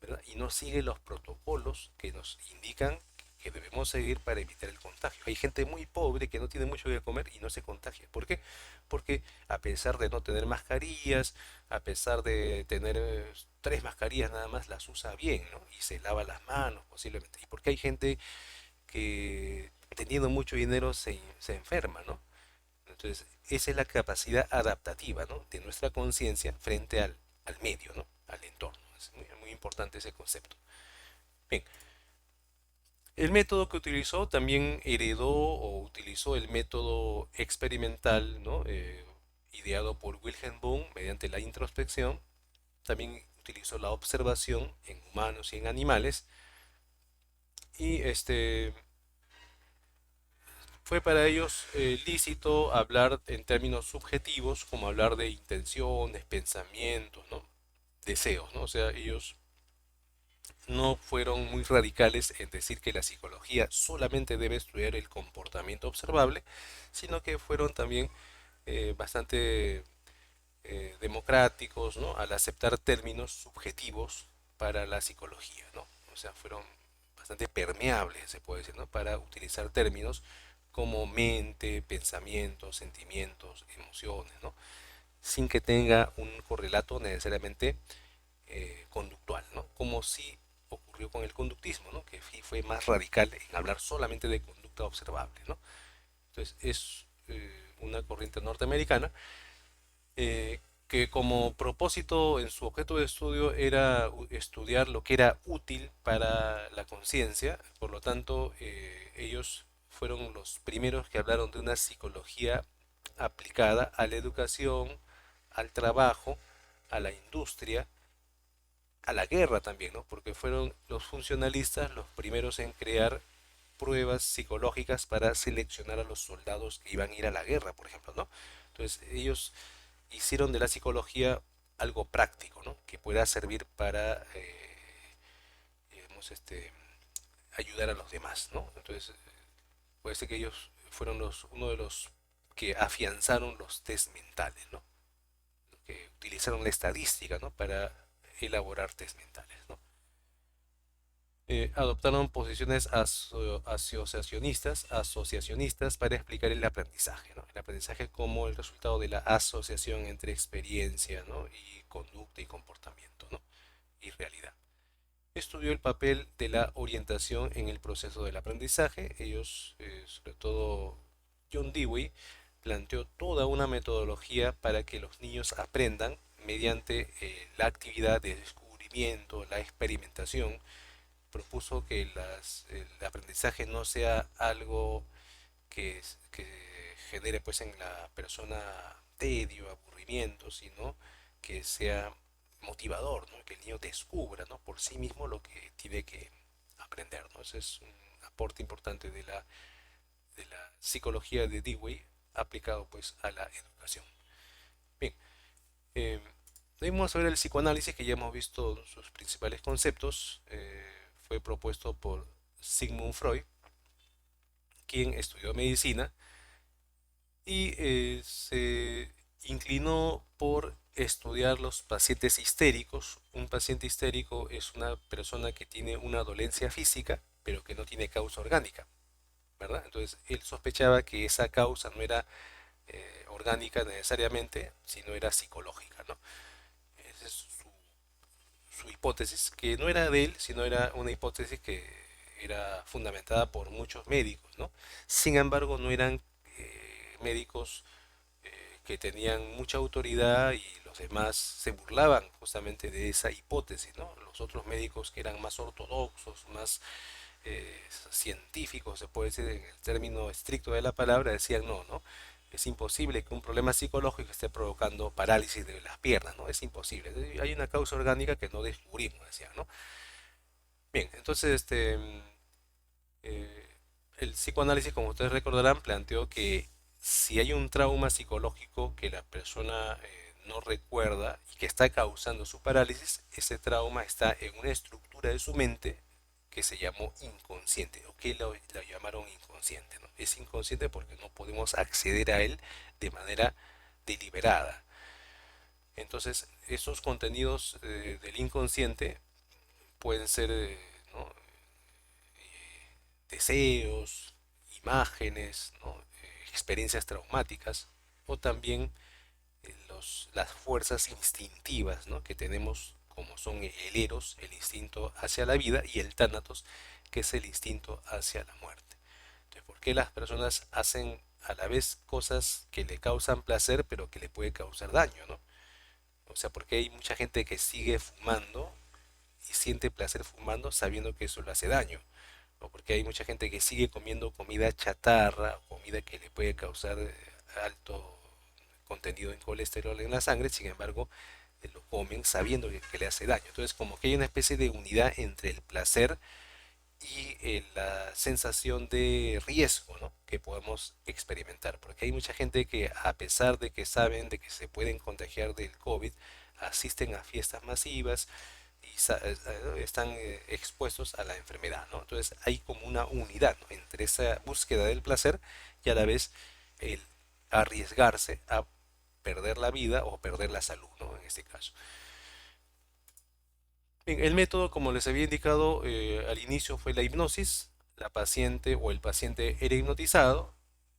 ¿verdad? Y no sigue los protocolos que nos indican que debemos seguir para evitar el contagio. Hay gente muy pobre que no tiene mucho que comer y no se contagia. ¿Por qué? Porque a pesar de no tener mascarillas, a pesar de tener tres mascarillas nada más, las usa bien, ¿no? Y se lava las manos posiblemente. Y porque hay gente que teniendo mucho dinero se enferma, ¿no? Entonces, esa es la capacidad adaptativa, ¿no? De nuestra conciencia frente al medio, ¿no? Al entorno. Es muy importante ese concepto. Bien, el método que utilizó también heredó o utilizó el método experimental, ¿no? Ideado por Wilhelm Wundt mediante la introspección. También utilizó la observación en humanos y en animales. Y fue para ellos lícito hablar en términos subjetivos, como hablar de intenciones, pensamientos, ¿no? Deseos, ¿no? O sea, ellos no fueron muy radicales en decir que la psicología solamente debe estudiar el comportamiento observable, sino que fueron también bastante democráticos, ¿no? Al aceptar términos subjetivos para la psicología, ¿no? O sea, fueron bastante permeables, se puede decir, ¿no? Para utilizar términos como mente, pensamientos, sentimientos, emociones, ¿no? Sin que tenga un correlato necesariamente conductual, ¿no? Como si ocurrió con el conductismo, ¿no? Que fue más radical en hablar solamente de conducta observable, ¿no? Entonces es una corriente norteamericana que como propósito en su objeto de estudio era estudiar lo que era útil para la conciencia. Por lo tanto, ellos fueron los primeros que hablaron de una psicología aplicada a la educación, al trabajo, a la industria, a la guerra también, ¿no? Porque fueron los funcionalistas los primeros en crear pruebas psicológicas para seleccionar a los soldados que iban a ir a la guerra, por ejemplo, ¿no? Entonces ellos hicieron de la psicología algo práctico, ¿no? Que pueda servir para, digamos, ayudar a los demás, ¿no? Entonces puede ser que ellos fueron uno de los que afianzaron los test mentales, ¿no? Que utilizaron la estadística, ¿no? Para elaborar test mentales, ¿no? Adoptaron posiciones asociacionistas para explicar el aprendizaje, ¿no? El aprendizaje como el resultado de la asociación entre experiencia, ¿no? Y conducta y comportamiento, ¿no? Y realidad. Estudió el papel de la orientación en el proceso del aprendizaje. Ellos, sobre todo John Dewey, planteó toda una metodología para que los niños aprendan mediante la actividad de descubrimiento, la experimentación. Propuso que el aprendizaje no sea algo que genere pues en la persona tedio, aburrimiento, sino que sea motivador, ¿no? Que el niño descubra, ¿no? Por sí mismo lo que tiene que aprender, ¿no? Ese es un aporte importante de la psicología de Dewey aplicado pues a la educación. Bien, eh, vamos a ver el psicoanálisis que ya hemos visto sus principales conceptos. Fue propuesto por Sigmund Freud, quien estudió medicina y se inclinó por estudiar los pacientes histéricos. Un paciente histérico es una persona que tiene una dolencia física, pero que no tiene causa orgánica, ¿verdad? Entonces él sospechaba que esa causa no era orgánica necesariamente, sino era psicológica, ¿no? Esa es su hipótesis, que no era de él, sino era una hipótesis que era fundamentada por muchos médicos, ¿no? Sin embargo, no eran médicos que tenían mucha autoridad y los demás se burlaban justamente de esa hipótesis, ¿no? Los otros médicos que eran más ortodoxos, más científicos, se puede decir en el término estricto de la palabra, decían no, ¿no? Es imposible que un problema psicológico esté provocando parálisis de las piernas, ¿no? Es imposible. Hay una causa orgánica que no descubrimos, decían, ¿no? Bien, entonces eh, el psicoanálisis, como ustedes recordarán, planteó que si hay un trauma psicológico que la persona no recuerda y que está causando su parálisis, ese trauma está en una estructura de su mente que se llamó inconsciente, o que lo llamaron inconsciente, ¿no? Es inconsciente porque no podemos acceder a él de manera deliberada. Entonces, esos contenidos del inconsciente pueden ser, ¿no? deseos, imágenes, ¿no? Experiencias traumáticas, o también las fuerzas instintivas, ¿no? Que tenemos, como son el eros, el instinto hacia la vida, y el tánatos, que es el instinto hacia la muerte. Entonces, ¿por qué las personas hacen a la vez cosas que le causan placer pero que le puede causar daño, ¿no? O sea, porque hay mucha gente que sigue fumando y siente placer fumando sabiendo que eso le hace daño, o porque hay mucha gente que sigue comiendo comida chatarra, comida que le puede causar alto contenido en colesterol en la sangre, sin embargo, lo comen sabiendo que le hace daño. Entonces, como que hay una especie de unidad entre el placer y la sensación de riesgo, ¿no? Que podemos experimentar, porque hay mucha gente que, a pesar de que saben de que se pueden contagiar del COVID, asisten a fiestas masivas y están expuestos a la enfermedad, ¿no? Entonces hay como una unidad, ¿no? Entre esa búsqueda del placer y a la vez el arriesgarse a perder la vida o perder la salud, ¿no? En este caso. Bien, el método, como les había indicado al inicio, fue la hipnosis. La paciente o el paciente era hipnotizado.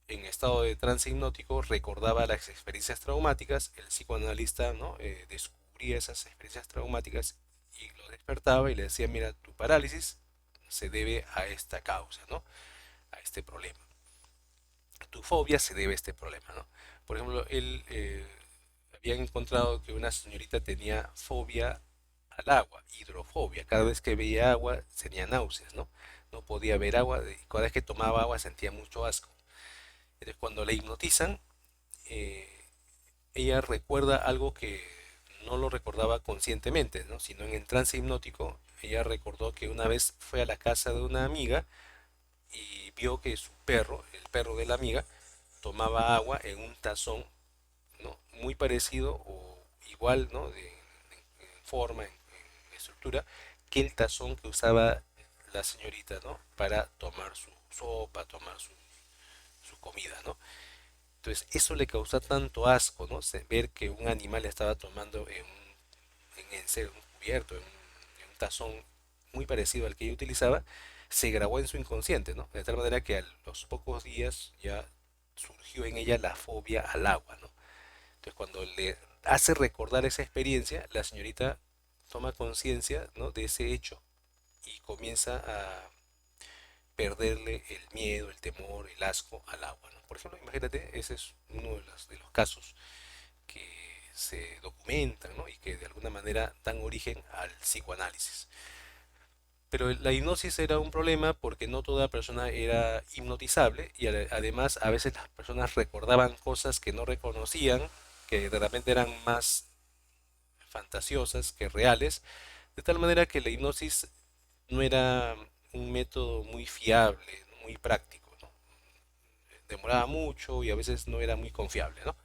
En estado de trance hipnótico recordaba las experiencias traumáticas. El psicoanalista, ¿no? Descubría esas experiencias traumáticas y lo despertaba y le decía, mira, tu parálisis se debe a esta causa, ¿no? A este problema. Tu fobia se debe a este problema, ¿no? Por ejemplo, él había encontrado que una señorita tenía fobia al agua, hidrofobia. Cada vez que veía agua tenía náuseas, ¿no? No podía ver agua, y cada vez que tomaba agua sentía mucho asco. Entonces, cuando la hipnotizan, eh, ella recuerda algo que no lo recordaba conscientemente, ¿no? Sino en el trance hipnótico, ella recordó que una vez fue a la casa de una amiga y vio que su perro, el perro de la amiga, tomaba agua en un tazón, ¿no? Muy parecido o igual, ¿no? En forma, en estructura, que el tazón que usaba la señorita, ¿no? Para tomar su sopa, tomar su comida, ¿no? Entonces, eso le causó tanto asco, ¿no? Ver que un animal estaba tomando un cubierto, en un tazón muy parecido al que ella utilizaba, se grabó en su inconsciente, ¿no? De tal manera que a los pocos días ya surgió en ella la fobia al agua, ¿no? Entonces, cuando le hace recordar esa experiencia, la señorita toma conciencia, ¿no? De ese hecho y comienza a perderle el miedo, el temor, el asco al agua, ¿no? Por ejemplo, imagínate, ese es uno de los casos que se documentan, ¿no? Y que de alguna manera dan origen al psicoanálisis. Pero la hipnosis era un problema porque no toda persona era hipnotizable y además a veces las personas recordaban cosas que no reconocían, que de repente eran más fantasiosas que reales, de tal manera que la hipnosis no era un método muy fiable, muy práctico, ¿no? Demoraba mucho y a veces no era muy confiable, ¿no?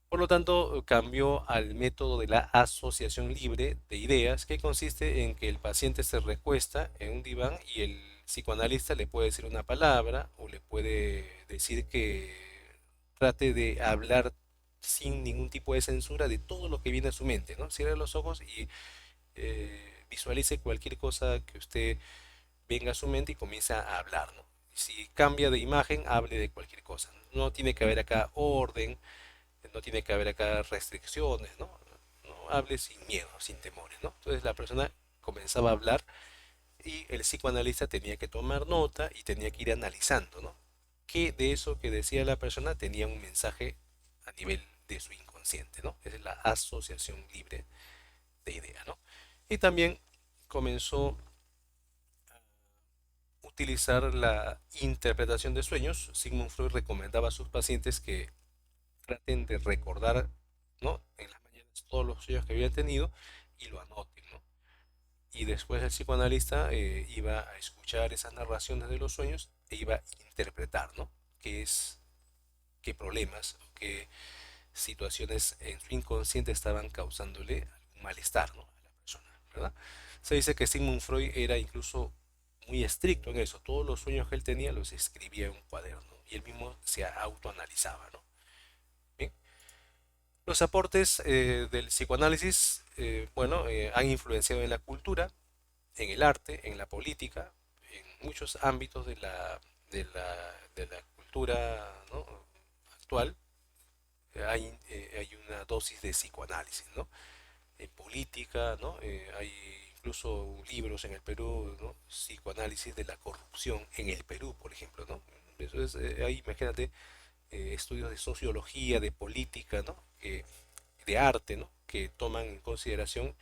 Por lo tanto, cambió al método de la asociación libre de ideas, que consiste en que el paciente se recuesta en un diván y el psicoanalista le puede decir una palabra o le puede decir que trate de hablar sin ningún tipo de censura de todo lo que viene a su mente, ¿no? Cierre los ojos y visualice cualquier cosa que usted venga a su mente y comienza a hablar, ¿no? Si cambia de imagen, hable de cualquier cosa. No tiene que haber acá orden, no tiene que haber acá restricciones, ¿no? No hable sin miedo, sin temores, ¿no? Entonces la persona comenzaba a hablar y el psicoanalista tenía que tomar nota y tenía que ir analizando, ¿no? ¿Qué de eso que decía la persona tenía un mensaje a nivel de su inconsciente, ¿no? Esa es la asociación libre de ideas, ¿no? Y también comenzó a utilizar la interpretación de sueños. Sigmund Freud recomendaba a sus pacientes que traten de recordar, ¿no? En las mañanas todos los sueños que habían tenido y lo anoten, ¿no? Y después el psicoanalista iba a escuchar esas narraciones de los sueños e iba a interpretar, ¿no? Qué problemas o qué situaciones en su inconsciente estaban causándole algún malestar, ¿no? A la persona, ¿verdad? Se dice que Sigmund Freud era incluso muy estricto en eso. Todos los sueños que él tenía los escribía en un cuaderno y él mismo se autoanalizaba, ¿no? Bien. Los aportes del psicoanálisis, bueno, han influenciado en la cultura, en el arte, en la política, muchos ámbitos de la cultura, ¿no?, actual, hay una dosis de psicoanálisis, ¿no? En política, ¿no? Hay incluso libros en el Perú, ¿no? Psicoanálisis de la corrupción en el Perú, por ejemplo, ¿no? Eso es, ahí imagínate, estudios de sociología, de política, ¿no? De arte, ¿no? Que toman en consideración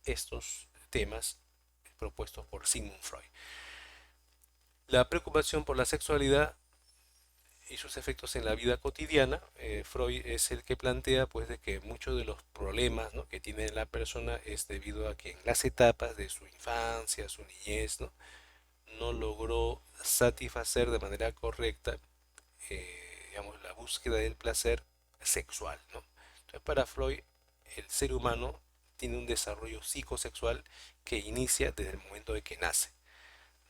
estos temas propuestos por Sigmund Freud. La preocupación por la sexualidad y sus efectos en la vida cotidiana, Freud es el que plantea pues de que muchos de los problemas, ¿no?, que tiene la persona es debido a que en las etapas de su infancia, su niñez, no logró satisfacer de manera correcta, digamos, la búsqueda del placer sexual, ¿no? Entonces, para Freud, el ser humano tiene un desarrollo psicosexual que inicia desde el momento de que nace,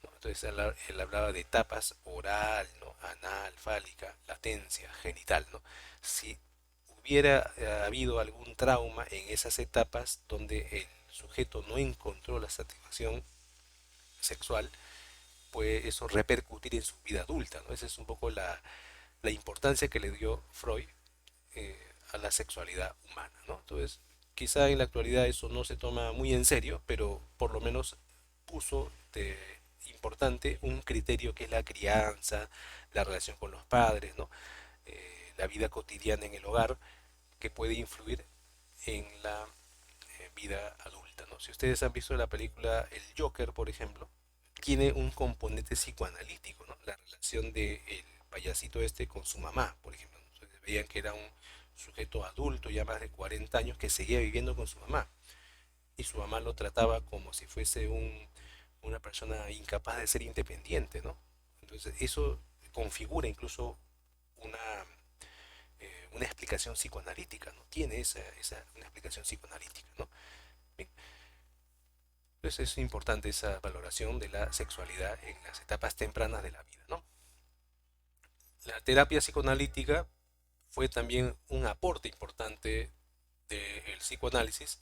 ¿no? Entonces él hablaba de etapas oral, ¿no?, anal, fálica, latencia, genital, ¿no? Si hubiera habido algún trauma en esas etapas donde el sujeto no encontró la satisfacción sexual, puede eso repercutir en su vida adulta, ¿no? Esa es un poco la importancia que le dio Freud a la sexualidad humana, ¿no? Entonces, quizá en la actualidad eso no se toma muy en serio, pero por lo menos puso de importante un criterio que es la crianza, la relación con los padres, ¿no? La vida cotidiana en el hogar, que puede influir en la vida adulta, ¿no? Si ustedes han visto la película El Joker, por ejemplo, tiene un componente psicoanalítico, ¿no? La relación del payasito este con su mamá, por ejemplo, ¿no? Entonces veían que era un sujeto adulto, ya más de 40 años, que seguía viviendo con su mamá. Y su mamá lo trataba como si fuese una persona incapaz de ser independiente, ¿no? Entonces eso configura incluso una, una explicación psicoanalítica, ¿no? Tiene una explicación psicoanalítica, ¿no? Bien, entonces es importante esa valoración de la sexualidad en las etapas tempranas de la vida, ¿no? La terapia psicoanalítica fue también un aporte importante del psicoanálisis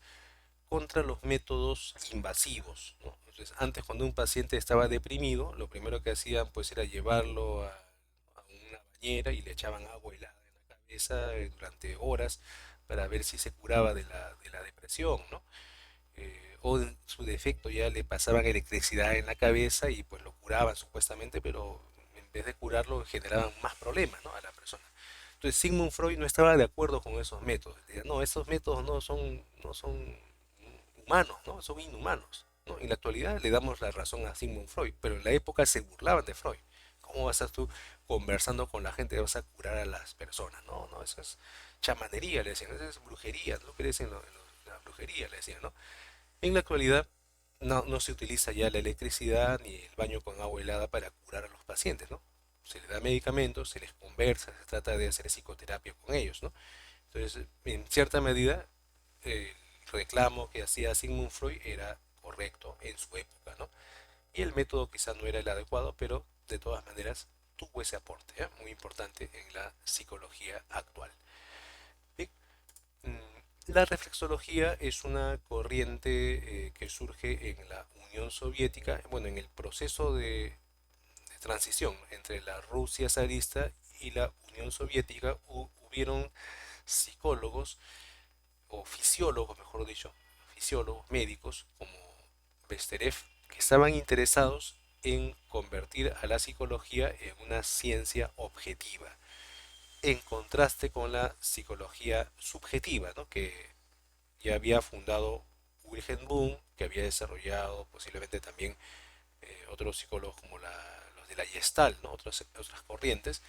contra los métodos invasivos, ¿no? Entonces, antes, cuando un paciente estaba deprimido, lo primero que hacían pues era llevarlo a una bañera y le echaban agua helada en la cabeza durante horas para ver si se curaba de la depresión, ¿no? O en su defecto ya le pasaban electricidad en la cabeza y pues lo curaban supuestamente, pero en vez de curarlo generaban más problemas, ¿no?, a la persona. Entonces Sigmund Freud no estaba de acuerdo con esos métodos. Decía, no, esos métodos no son humanos, ¿no? Son inhumanos, ¿no? En la actualidad le damos la razón a Sigmund Freud, pero en la época se burlaban de Freud. ¿Cómo vas a estar tú conversando con la gente, vas a curar a las personas? No, no, eso es chamanería, le decían, eso es brujería, ¿no? ¿Crees en la brujería? Le decían, ¿no? En la actualidad no se utiliza ya la electricidad ni el baño con agua helada para curar a los pacientes, ¿no? Se les da medicamentos, se les conversa, se trata de hacer psicoterapia con ellos, ¿no? Entonces, en cierta medida, el reclamo que hacía Sigmund Freud era correcto en su época, ¿no? Y el método quizá no era el adecuado, pero de todas maneras tuvo ese aporte, ¿eh?, muy importante en la psicología actual. Bien. La reflexología es una corriente que surge en la Unión Soviética, bueno, en el proceso de transición entre la Rusia zarista y la Unión Soviética. Hubieron psicólogos o fisiólogos, mejor dicho, fisiólogos médicos como Besterev, que estaban interesados en convertir a la psicología en una ciencia objetiva, en contraste con la psicología subjetiva, ¿no?, que ya había fundado Wilhelm Wundt, que había desarrollado posiblemente también otros psicólogos como los de la Gestalt, ¿no?, otras corrientes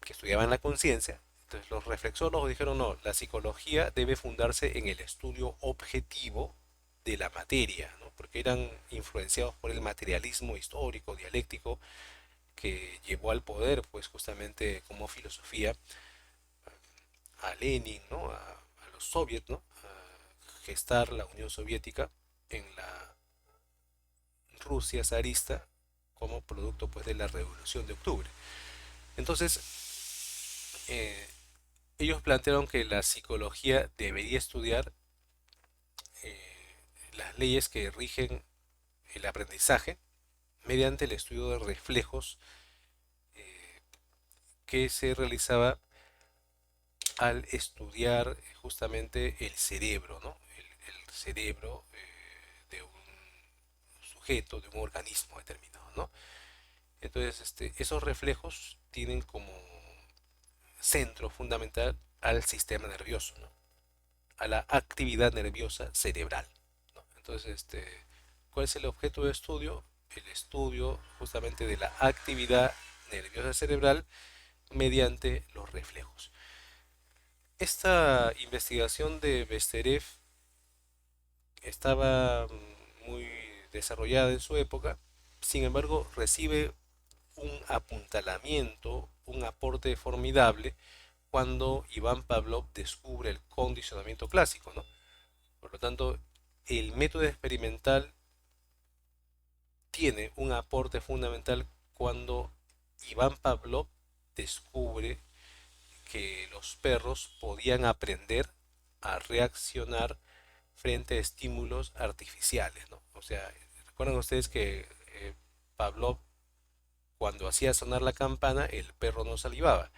que estudiaban la conciencia. Entonces los reflexólogos dijeron, no, la psicología debe fundarse en el estudio objetivo de la materia, ¿no?, porque eran influenciados por el materialismo histórico, dialéctico, que llevó al poder, pues justamente como filosofía, a Lenin, ¿no?, a los soviets, ¿no?, a gestar la Unión Soviética en la Rusia zarista como producto pues de la Revolución de Octubre. Entonces, eh, ellos plantearon que la psicología debería estudiar las leyes que rigen el aprendizaje, mediante el estudio de reflejos que se realizaba al estudiar justamente el cerebro, ¿no? El cerebro de un sujeto, de un organismo determinado, ¿no? Entonces, esos reflejos tienen como centro fundamental al sistema nervioso, ¿no? A la actividad nerviosa cerebral, ¿no? Entonces, ¿cuál es el objeto de estudio? El estudio justamente de la actividad nerviosa cerebral mediante los reflejos. Esta investigación de Besterev estaba muy desarrollada en su época, sin embargo recibe un apuntalamiento, un aporte formidable cuando Iván Pavlov descubre el condicionamiento clásico, ¿no? Por lo tanto, el método experimental tiene un aporte fundamental cuando Iván Pavlov descubre que los perros podían aprender a reaccionar frente a estímulos artificiales, ¿no? O sea, recuerdan ustedes que Pavlov, cuando hacía sonar la campana, el perro no salivaba,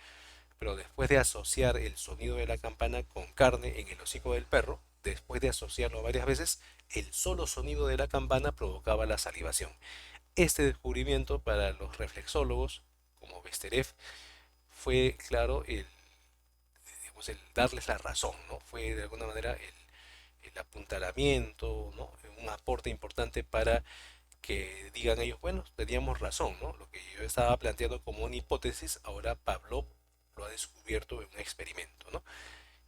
pero después de asociar el sonido de la campana con carne en el hocico del perro, después de asociarlo varias veces, el solo sonido de la campana provocaba la salivación. Este descubrimiento para los reflexólogos, como Besterev, fue, claro, digamos, el darles la razón, ¿no? Fue de alguna manera el apuntalamiento, ¿no? Un aporte importante para que digan ellos, bueno, teníamos razón, ¿no? Lo que yo estaba planteando como una hipótesis, ahora Pavlov lo ha descubierto en un experimento, ¿no?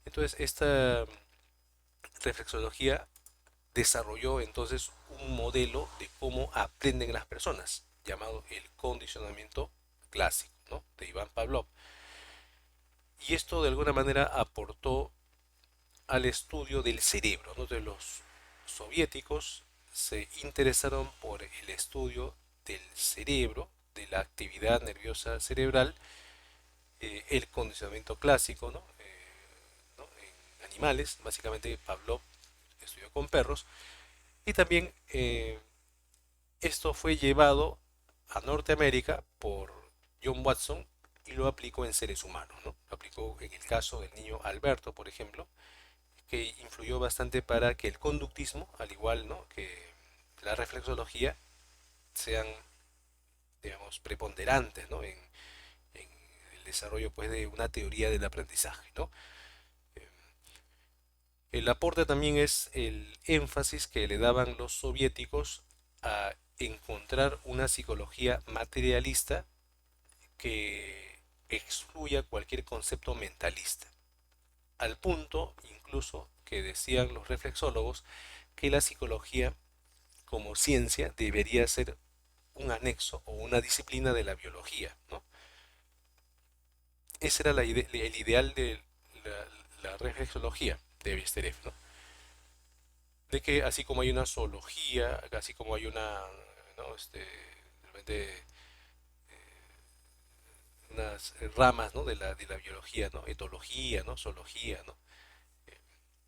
Entonces, esta reflexología desarrolló entonces un modelo de cómo aprenden las personas, llamado el condicionamiento clásico, ¿no? De Iván Pavlov. Y esto de alguna manera aportó al estudio del cerebro, ¿no? De los soviéticos se interesaron por el estudio del cerebro, de la actividad nerviosa cerebral, el condicionamiento clásico, ¿no? ¿No? En animales, básicamente Pavlov estudió con perros, y también esto fue llevado a Norteamérica por John Watson y lo aplicó en seres humanos, ¿no? Lo aplicó en el caso del niño Alberto, por ejemplo, que influyó bastante para que el conductismo, al igual, ¿no?, que la reflexología, sean, digamos, preponderantes, ¿no?, en el desarrollo, pues, de una teoría del aprendizaje, ¿no? El aporte también es el énfasis que le daban los soviéticos a encontrar una psicología materialista que excluya cualquier concepto mentalista, al punto incluso que decían los reflexólogos que la psicología como ciencia debería ser un anexo o una disciplina de la biología, ¿no? Ese era el ideal de la reflexología de Besterev, ¿no? De que así como hay una zoología, así como hay una, ¿no?, realmente unas ramas, ¿no?, de la biología, ¿no? Etología, ¿no? Zoología, ¿no?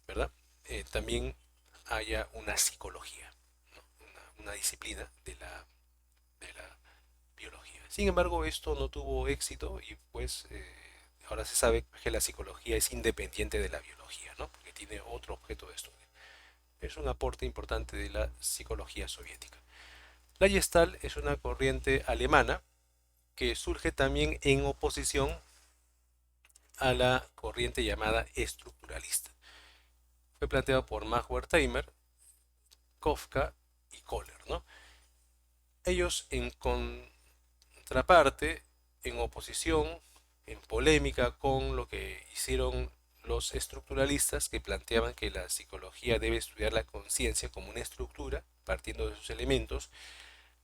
¿Verdad? También haya una psicología, ¿no? Una disciplina de la biología. Sin embargo, esto no tuvo éxito y pues ahora se sabe que la psicología es independiente de la biología, ¿no? Porque tiene otro objeto de estudio. Es un aporte importante de la psicología soviética. La Gestalt es una corriente alemana que surge también en oposición a la corriente llamada estructuralista. Fue planteado por Max Wertheimer, Kafka y Kohler, ¿no? Ellos en contraparte, en oposición, en polémica con lo que hicieron los estructuralistas, que planteaban que la psicología debe estudiar la conciencia como una estructura, partiendo de sus elementos.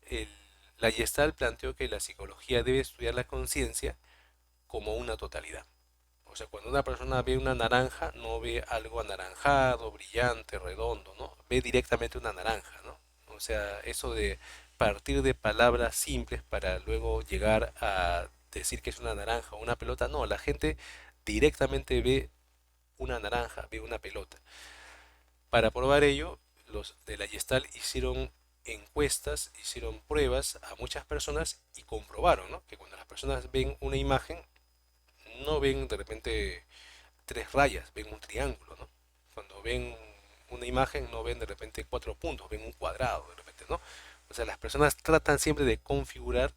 el- la Gestalt planteó que la psicología debe estudiar la conciencia como una totalidad. O sea, cuando una persona ve una naranja, no ve algo anaranjado, brillante, redondo, ¿no? Ve directamente una naranja, ¿no? O sea, eso de partir de palabras simples para luego llegar a decir que es una naranja o una pelota, no, la gente directamente ve una naranja, ve una pelota. Para probar ello, los de la Gestalt hicieron encuestas, hicieron pruebas a muchas personas y comprobaron, ¿no?, que cuando las personas ven una imagen, no ven de repente tres rayas, ven un triángulo, ¿no? Cuando ven una imagen, no ven de repente cuatro puntos, ven un cuadrado de repente, ¿no? O sea, las personas tratan siempre de configurar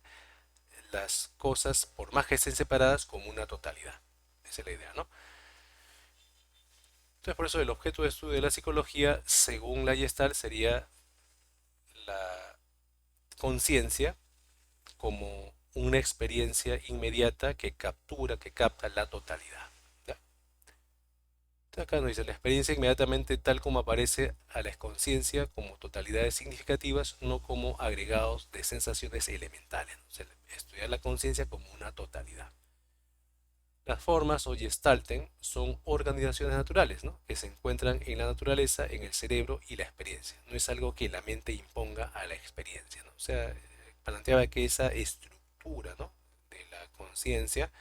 las cosas, por más que estén separadas, como una totalidad. Esa es la idea, ¿no? Entonces, por eso el objeto de estudio de la psicología, según la Gestalt, sería la conciencia como una experiencia inmediata que captura, que capta la totalidad. ¿Ya? Entonces acá nos dice, la experiencia inmediatamente tal como aparece a la conciencia como totalidades significativas, no como agregados de sensaciones elementales. O sea, estudiar la conciencia como una totalidad. Las formas o gestalten son organizaciones naturales, ¿no?, que se encuentran en la naturaleza, en el cerebro y la experiencia. No es algo que la mente imponga a la experiencia, ¿no? O sea, planteaba que esa estructura, ¿no?, de la conciencia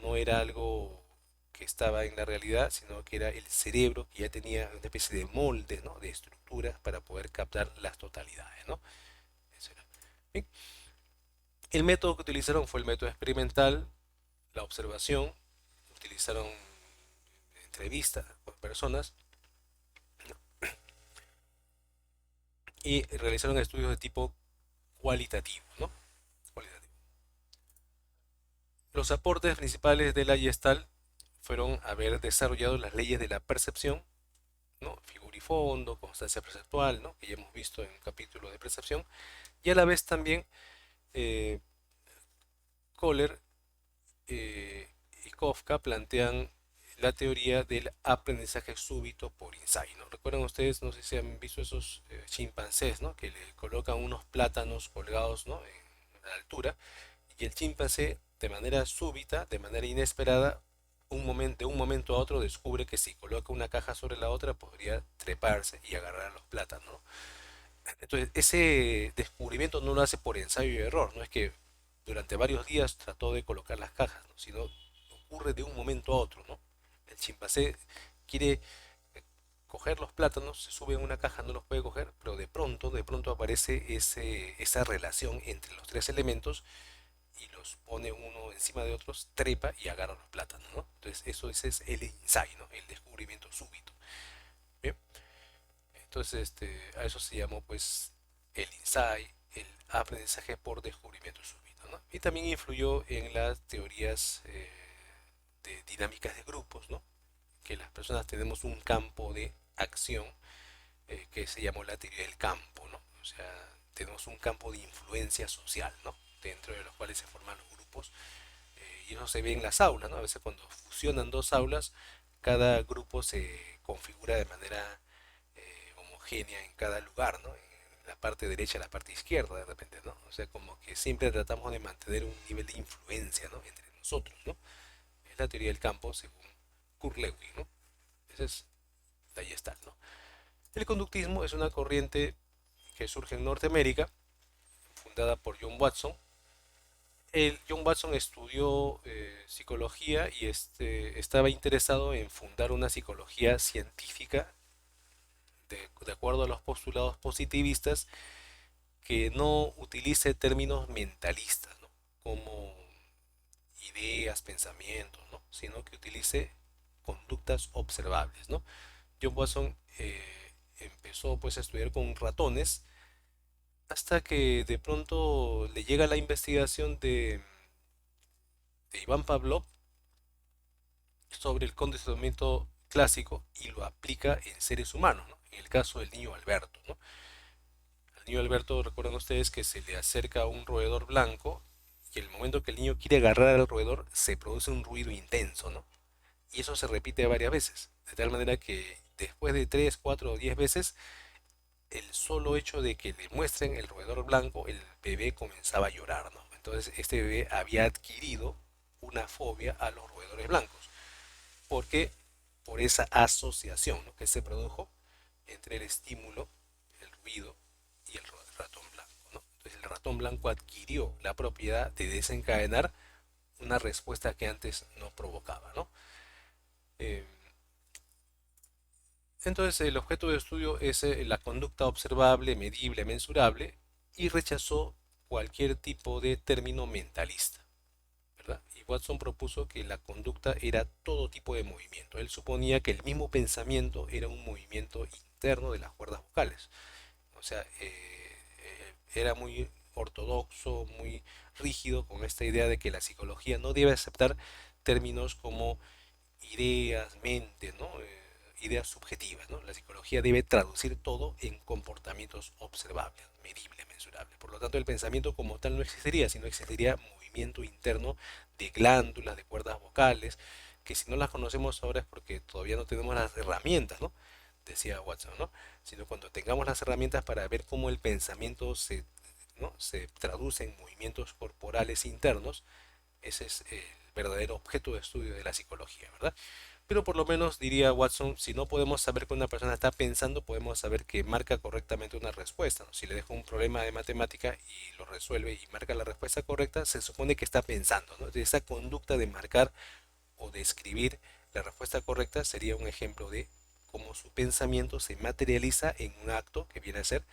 no era algo que estaba en la realidad, sino que era el cerebro que ya tenía una especie de molde, ¿no?, de estructuras para poder captar las totalidades, ¿no? Eso era. Bien. El método que utilizaron fue el método experimental, la observación, utilizaron entrevistas con personas, ¿no?, y realizaron estudios de tipo cualitativo, ¿no? Cualitativo. Los aportes principales de la Gestalt fueron haber desarrollado las leyes de la percepción, ¿no?, figura y fondo, constancia perceptual, ¿no?, que ya hemos visto en un capítulo de percepción, y a la vez también eh, Kohler y Kafka plantean la teoría del aprendizaje súbito por insight, ¿no? Recuerdan ustedes, no sé si han visto esos chimpancés, ¿no?, que le colocan unos plátanos colgados, ¿no?, en la altura, y el chimpancé de manera súbita, de manera inesperada, de un momento a otro descubre que si coloca una caja sobre la otra podría treparse y agarrar los plátanos, ¿no? Entonces, ese descubrimiento no lo hace por ensayo y error, no es que durante varios días trató de colocar las cajas, ¿no?, sino ocurre de un momento a otro, ¿no? El chimpancé quiere coger los plátanos, se sube en una caja, no los puede coger, pero de pronto aparece esa relación entre los tres elementos y los pone uno encima de otros, trepa y agarra los plátanos, ¿no? Entonces, eso ese es el insight, ¿no?, el descubrimiento súbito. Bien. Entonces, a eso se llamó pues el insight, el aprendizaje por descubrimiento súbito, ¿no? Y también influyó en las teorías de dinámicas de grupos, ¿no?, que las personas tenemos un campo de acción que se llamó la teoría del campo, ¿no? O sea, tenemos un campo de influencia social, ¿no?, dentro de los cuales se forman los grupos, y eso se ve en las aulas, ¿no? A veces cuando fusionan dos aulas, cada grupo se configura de manera homogénea en cada lugar, ¿no? En la parte derecha, la parte izquierda, de repente, ¿no? O sea, como que siempre tratamos de mantener un nivel de influencia, ¿no?, entre nosotros, ¿no? Es la teoría del campo según Kurt Lewin, ¿no? Esa es la Gestalt, ¿no? El conductismo es una corriente que surge en Norteamérica, fundada por John Watson. John Watson estudió psicología y estaba interesado en fundar una psicología científica de acuerdo a los postulados positivistas que no utilice términos mentalistas, ¿no?, como ideas, pensamientos, ¿no?, sino que utilice conductas observables, ¿no? John Watson empezó pues a estudiar con ratones hasta que de pronto le llega la investigación de Iván Pavlov sobre el condicionamiento clásico y lo aplica en seres humanos, ¿no?, en el caso del niño Alberto, ¿no? Al niño Alberto, recuerdan ustedes que se le acerca un roedor blanco y en el momento que el niño quiere agarrar al roedor se produce un ruido intenso, ¿no? Y eso se repite varias veces, de tal manera que después de 3, 4 o 10 veces, el solo hecho de que le muestren el roedor blanco, el bebé comenzaba a llorar, ¿no? Entonces este bebé había adquirido una fobia a los roedores blancos. ¿Por qué? Por esa asociación, ¿no?, que se produjo entre el estímulo, el ruido y el ratón blanco, ¿no? Entonces el ratón blanco adquirió la propiedad de desencadenar una respuesta que antes no provocaba, ¿no? Eh, Entonces el objeto de estudio es la conducta observable, medible, mensurable y rechazó cualquier tipo de término mentalista, ¿verdad? Y Watson propuso que la conducta era todo tipo de movimiento. Él suponía que el mismo pensamiento era un movimiento interno de las cuerdas vocales. O sea, era muy ortodoxo, muy rígido con esta idea de que la psicología no debe aceptar términos como ideas, mente, ¿no? Ideas subjetivas, ¿no? La psicología debe traducir todo en comportamientos observables, medibles, mensurables. Por lo tanto, el pensamiento como tal no existiría, sino existiría movimiento interno de glándulas, de cuerdas vocales, que si no las conocemos ahora es porque todavía no tenemos las herramientas, ¿no? Decía Watson, ¿no? Sino cuando tengamos las herramientas para ver cómo el pensamiento se, ¿no? se traduce en movimientos corporales internos, ese es el verdadero objeto de estudio de la psicología, ¿verdad? Pero por lo menos, diría Watson, si no podemos saber que una persona está pensando, podemos saber que marca correctamente una respuesta, ¿no? Si le dejo un problema de matemática y lo resuelve y marca la respuesta correcta, se supone que está pensando, ¿no? De esa conducta de marcar o de escribir la respuesta correcta sería un ejemplo de cómo su pensamiento se materializa en un acto que viene a ser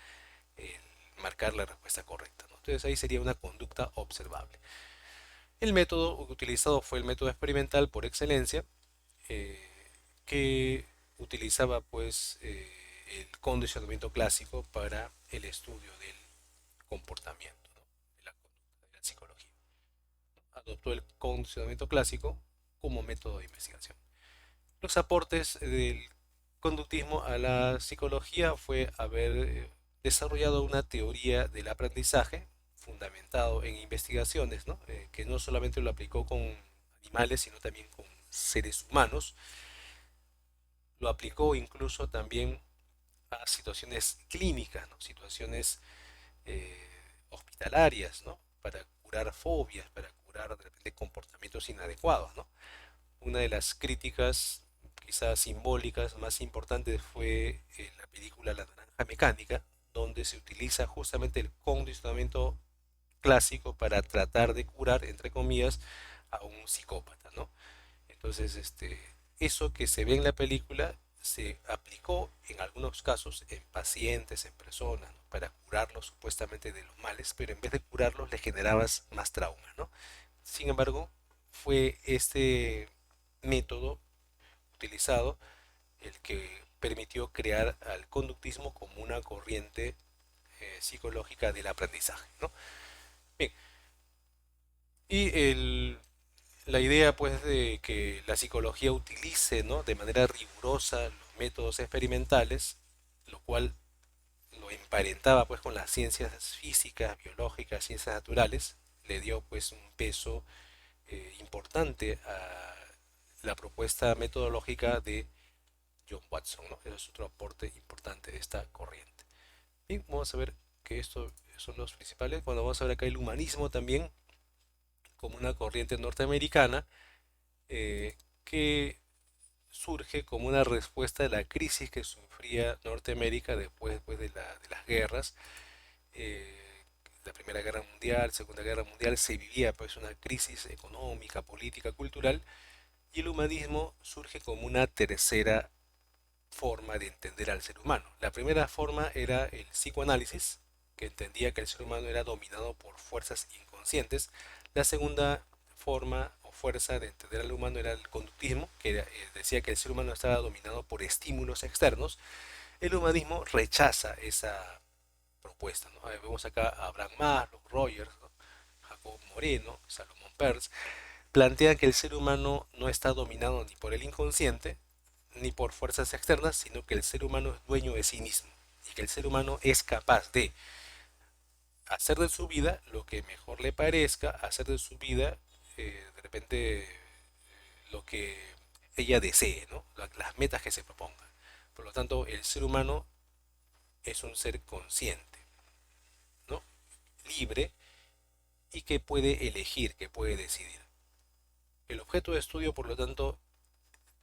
el marcar la respuesta correcta, ¿no? Entonces ahí sería una conducta observable. El método utilizado fue el método experimental por excelencia, eh, que utilizaba pues el condicionamiento clásico para el estudio del comportamiento, ¿no? De la conducta, de la psicología. Adoptó el condicionamiento clásico como método de investigación. Los aportes del conductismo a la psicología fue haber desarrollado una teoría del aprendizaje fundamentado en investigaciones, ¿no? Que no solamente lo aplicó con animales, sino también con seres humanos. Lo aplicó incluso también a situaciones clínicas, ¿no? Situaciones eh, hospitalarias, ¿no? Para curar fobias, para curar de repente comportamientos inadecuados, ¿no? Una de las críticas quizás simbólicas más importantes fue la película La Naranja Mecánica, donde se utiliza justamente el condicionamiento clásico para tratar de curar, entre comillas, a un psicópata, ¿no? Entonces, eso que se ve en la película se aplicó en algunos casos en pacientes, en personas, ¿no? Para curarlos supuestamente de los males, pero en vez de curarlos les generabas más trauma, ¿no? Sin embargo, fue este método utilizado el que permitió crear al conductismo como una corriente psicológica del aprendizaje, ¿no? Bien, y la idea pues de que la psicología utilice, ¿no? De manera rigurosa los métodos experimentales, lo cual lo emparentaba pues con las ciencias físicas, biológicas, ciencias naturales, le dio pues un peso importante a la propuesta metodológica de John Watson, ¿no? Ese es otro aporte importante de esta corriente. Bien, vamos a ver que estos son los principales. Bueno, vamos a ver acá el humanismo también como una corriente norteamericana que surge como una respuesta a la crisis que sufría Norteamérica después pues, de las guerras. Eh, la Primera Guerra Mundial, Segunda Guerra Mundial, se vivía pues una crisis económica, política, cultural, y el humanismo surge como una tercera forma de entender al ser humano. La primera forma era el psicoanálisis, que entendía que el ser humano era dominado por fuerzas inconscientes. La segunda forma o fuerza de entender al humano era el conductismo, que decía que el ser humano estaba dominado por estímulos externos. El humanismo rechaza esa propuesta, ¿no? Vemos acá a Abraham Maslow, Rogers, ¿no? Jacob Moreno, Salomón Peirce, plantean que el ser humano no está dominado ni por el inconsciente, ni por fuerzas externas, sino que el ser humano es dueño de sí mismo y que el ser humano es capaz de hacer de su vida lo que mejor le parezca, hacer de su vida de repente lo que ella desee, ¿no? Las metas que se propongan. Por lo tanto, el ser humano es un ser consciente, ¿no? Libre y que puede elegir, que puede decidir. El objeto de estudio, por lo tanto,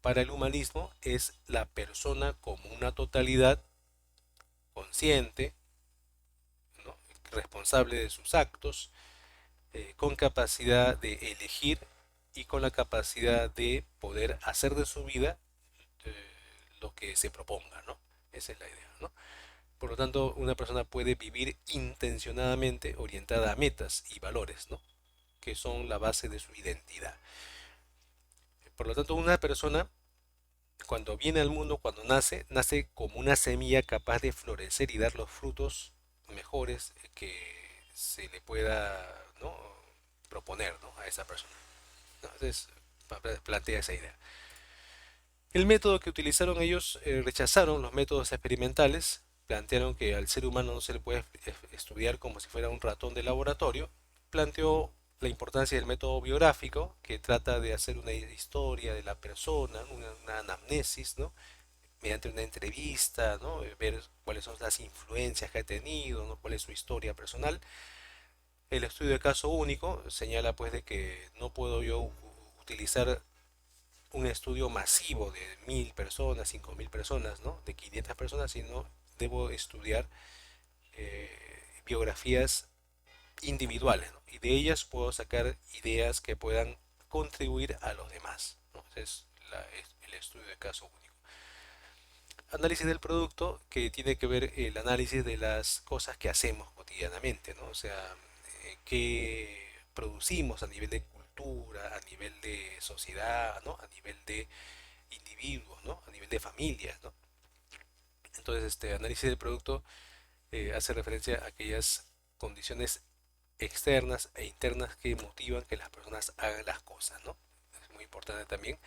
para el humanismo es la persona como una totalidad consciente, ¿no? Responsable de sus actos, con capacidad de elegir y con la capacidad de poder hacer de su vida eh, lo que se proponga, ¿no? Esa es la idea, ¿no? Por lo tanto, una persona puede vivir intencionadamente orientada a metas y valores, ¿no? Que son la base de su identidad. Por lo tanto, una persona cuando viene al mundo, cuando nace, nace como una semilla capaz de florecer y dar los frutos mejores que se le pueda, ¿no?, proponer, ¿no?, a esa persona, ¿no? Entonces, plantea esa idea. El método que utilizaron ellos, rechazaron los métodos experimentales, plantearon que al ser humano no se le puede estudiar como si fuera un ratón de laboratorio, planteó la importancia del método biográfico, que trata de hacer una historia de la persona, una anamnesis, ¿no?, mediante una entrevista, ¿no?, ver cuáles son las influencias que ha tenido, ¿no?, cuál es su historia personal. El estudio de caso único señala pues de que no puedo yo utilizar un estudio masivo de 1000 personas, 5000 personas, ¿no?, de 500 personas, sino debo estudiar biografías individuales, ¿no?, y de ellas puedo sacar ideas que puedan contribuir a los demás, ¿no? Ese es el estudio de caso único. Análisis del producto, que tiene que ver el análisis de las cosas que hacemos cotidianamente, ¿no? O sea, qué producimos a nivel de cultura, a nivel de sociedad, ¿no?, a nivel de individuos, ¿no?, a nivel de familias, ¿no? Entonces, este análisis del producto hace referencia a aquellas condiciones externas e internas que motivan que las personas hagan las cosas, ¿no? Es muy importante también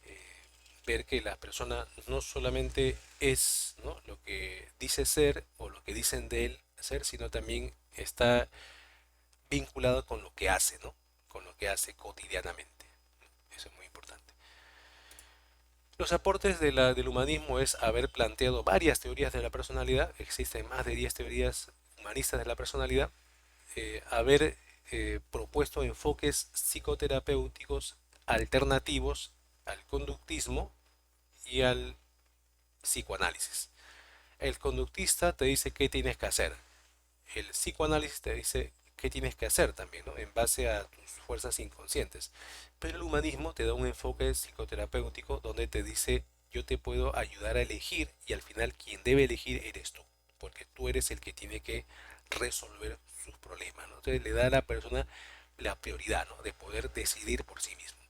eh, ver que la persona no solamente es, ¿no?, lo que dice ser o lo que dicen de él ser, sino también está vinculado con lo que hace, ¿no?, con lo que hace cotidianamente. Eso es muy importante. Los aportes del humanismo es haber planteado varias teorías de la personalidad, existen más de 10 teorías humanistas de la personalidad, haber propuesto enfoques psicoterapéuticos alternativos al conductismo y al psicoanálisis. El conductista te dice qué tienes que hacer, el psicoanálisis te dice qué tienes que hacer también, ¿no?, en base a tus fuerzas inconscientes. Pero el humanismo te da un enfoque psicoterapéutico donde te dice yo te puedo ayudar a elegir y al final quien debe elegir eres tú, porque tú eres el que tiene que resolver sus problemas, ¿no? Entonces le da a la persona la prioridad, ¿no?, de poder decidir por sí mismo.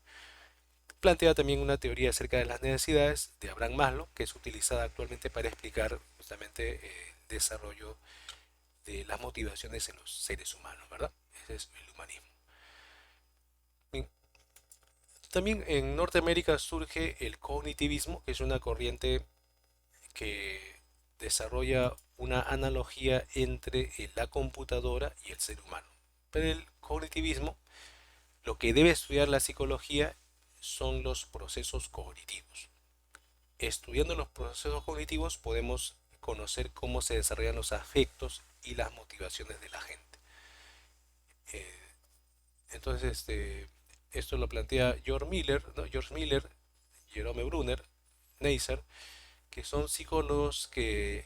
Plantea también una teoría acerca de las necesidades de Abraham Maslow, que es utilizada actualmente para explicar justamente el desarrollo de las motivaciones en los seres humanos, ¿verdad? Ese es el humanismo. Bien. También en Norteamérica surge el cognitivismo, que es una corriente que desarrolla una analogía entre la computadora y el ser humano. Pero el cognitivismo, lo que debe estudiar la psicología son los procesos cognitivos. Estudiando los procesos cognitivos podemos conocer cómo se desarrollan los afectos y las motivaciones de la gente. Eh, entonces, esto lo plantea George Miller, ¿no? George Miller, Jerome Brunner, Neisser, que son psicólogos que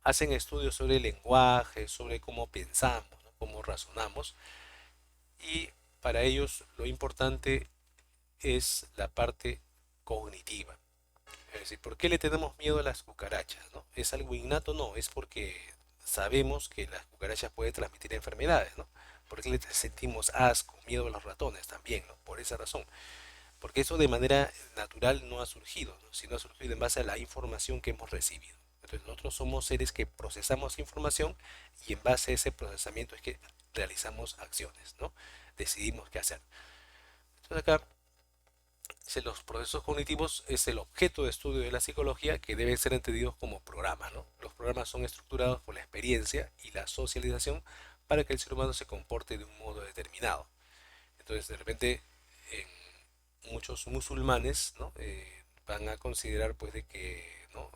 hacen estudios sobre el lenguaje, sobre cómo pensamos, ¿no?, cómo razonamos, y para ellos lo importante es la parte cognitiva. Es decir, ¿por qué le tenemos miedo a las cucarachas, no? ¿Es algo innato? No, es porque sabemos que las cucarachas pueden transmitir enfermedades, ¿no? ¿Por qué le sentimos asco, miedo a los ratones? También, ¿no? Por esa razón. Porque eso de manera natural no ha surgido, ¿no?, sino ha surgido en base a la información que hemos recibido. Entonces nosotros somos seres que procesamos información y en base a ese procesamiento es que realizamos acciones, ¿no? Decidimos qué hacer. Entonces acá los procesos cognitivos es el objeto de estudio de la psicología que deben ser entendidos como programas, ¿no? Los programas son estructurados por la experiencia y la socialización para que el ser humano se comporte de un modo determinado. Entonces, de repente, muchos musulmanes, ¿no?, van a considerar pues de que, ¿no?,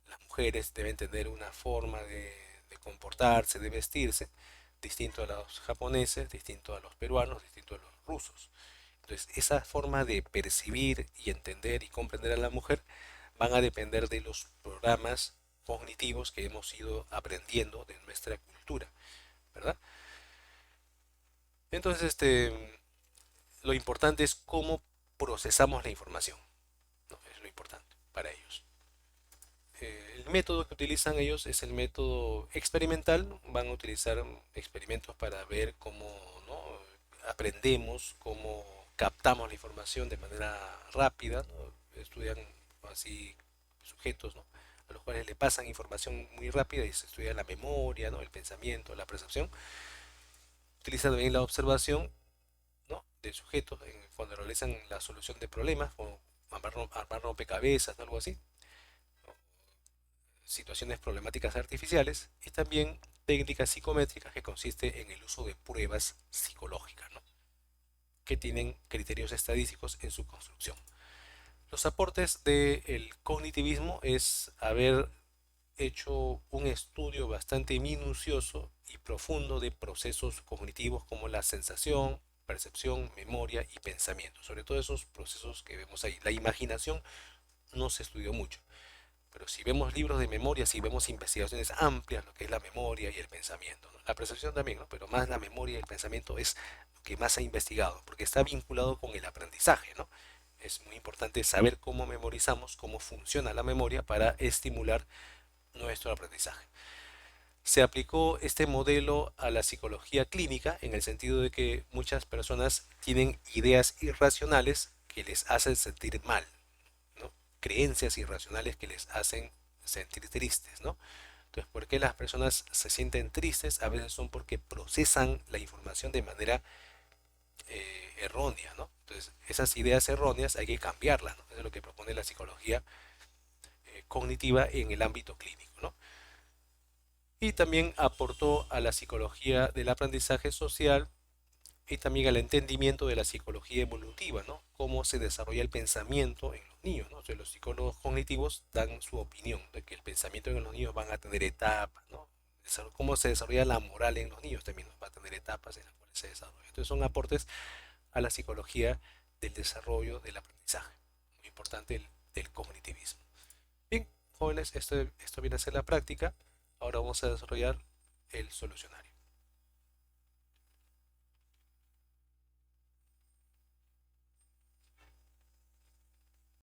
las mujeres deben tener una forma de comportarse, de vestirse, distinto a los japoneses, distinto a los peruanos, distinto a los rusos. Entonces, esa forma de percibir y entender y comprender a la mujer van a depender de los programas cognitivos que hemos ido aprendiendo de nuestra cultura, ¿verdad? Entonces, lo importante es cómo procesamos la información, ¿no? Es lo importante para el método que utilizan ellos es el método experimental. Van a utilizar experimentos para ver cómo, ¿no?, aprendemos, cómo captamos la información de manera rápida, ¿no? Estudian así sujetos, ¿no?, a los cuales le pasan información muy rápida y se estudia la memoria, ¿no?, el pensamiento, la percepción. Utilizan también la observación, ¿no?, de sujetos cuando realizan la solución de problemas, como armar rompecabezas, ¿no?, algo así, ¿no?, situaciones problemáticas artificiales, y también técnicas psicométricas, que consiste en el uso de pruebas psicológicas, ¿no?, que tienen criterios estadísticos en su construcción. Los aportes del cognitivismo es haber hecho un estudio bastante minucioso y profundo de procesos cognitivos como la sensación, percepción, memoria y pensamiento. Sobre todo esos procesos que vemos ahí. La imaginación no se estudió mucho, pero si vemos libros de memoria, si vemos investigaciones amplias, lo que es la memoria y el pensamiento, ¿no? La percepción también, ¿no?, pero más la memoria y el pensamiento es lo que más se ha investigado, porque está vinculado con el aprendizaje, ¿no? Es muy importante saber cómo memorizamos, cómo funciona la memoria para estimular nuestro aprendizaje. Se aplicó este modelo a la psicología clínica en el sentido de que muchas personas tienen ideas irracionales que les hacen sentir mal, ¿no?, creencias irracionales que les hacen sentir tristes, ¿no? Entonces, ¿por qué las personas se sienten tristes? A veces son porque procesan la información de manera errónea, ¿no? Entonces, esas ideas erróneas hay que cambiarlas, ¿no? Eso es lo que propone la psicología cognitiva en el ámbito clínico, ¿no? Y también aportó a la psicología del aprendizaje social y también al entendimiento de la psicología evolutiva, ¿no? Cómo se desarrolla el pensamiento en los niños, ¿no? Entonces, los psicólogos cognitivos dan su opinión de que el pensamiento en los niños van a tener etapas, ¿no? Cómo se desarrolla la moral en los niños también, ¿no?, va a tener etapas en las cuales se desarrolla. Entonces, son aportes a la psicología del desarrollo del aprendizaje. Muy importante del cognitivismo. Bien, jóvenes, esto viene a ser la práctica. Ahora vamos a desarrollar el solucionario.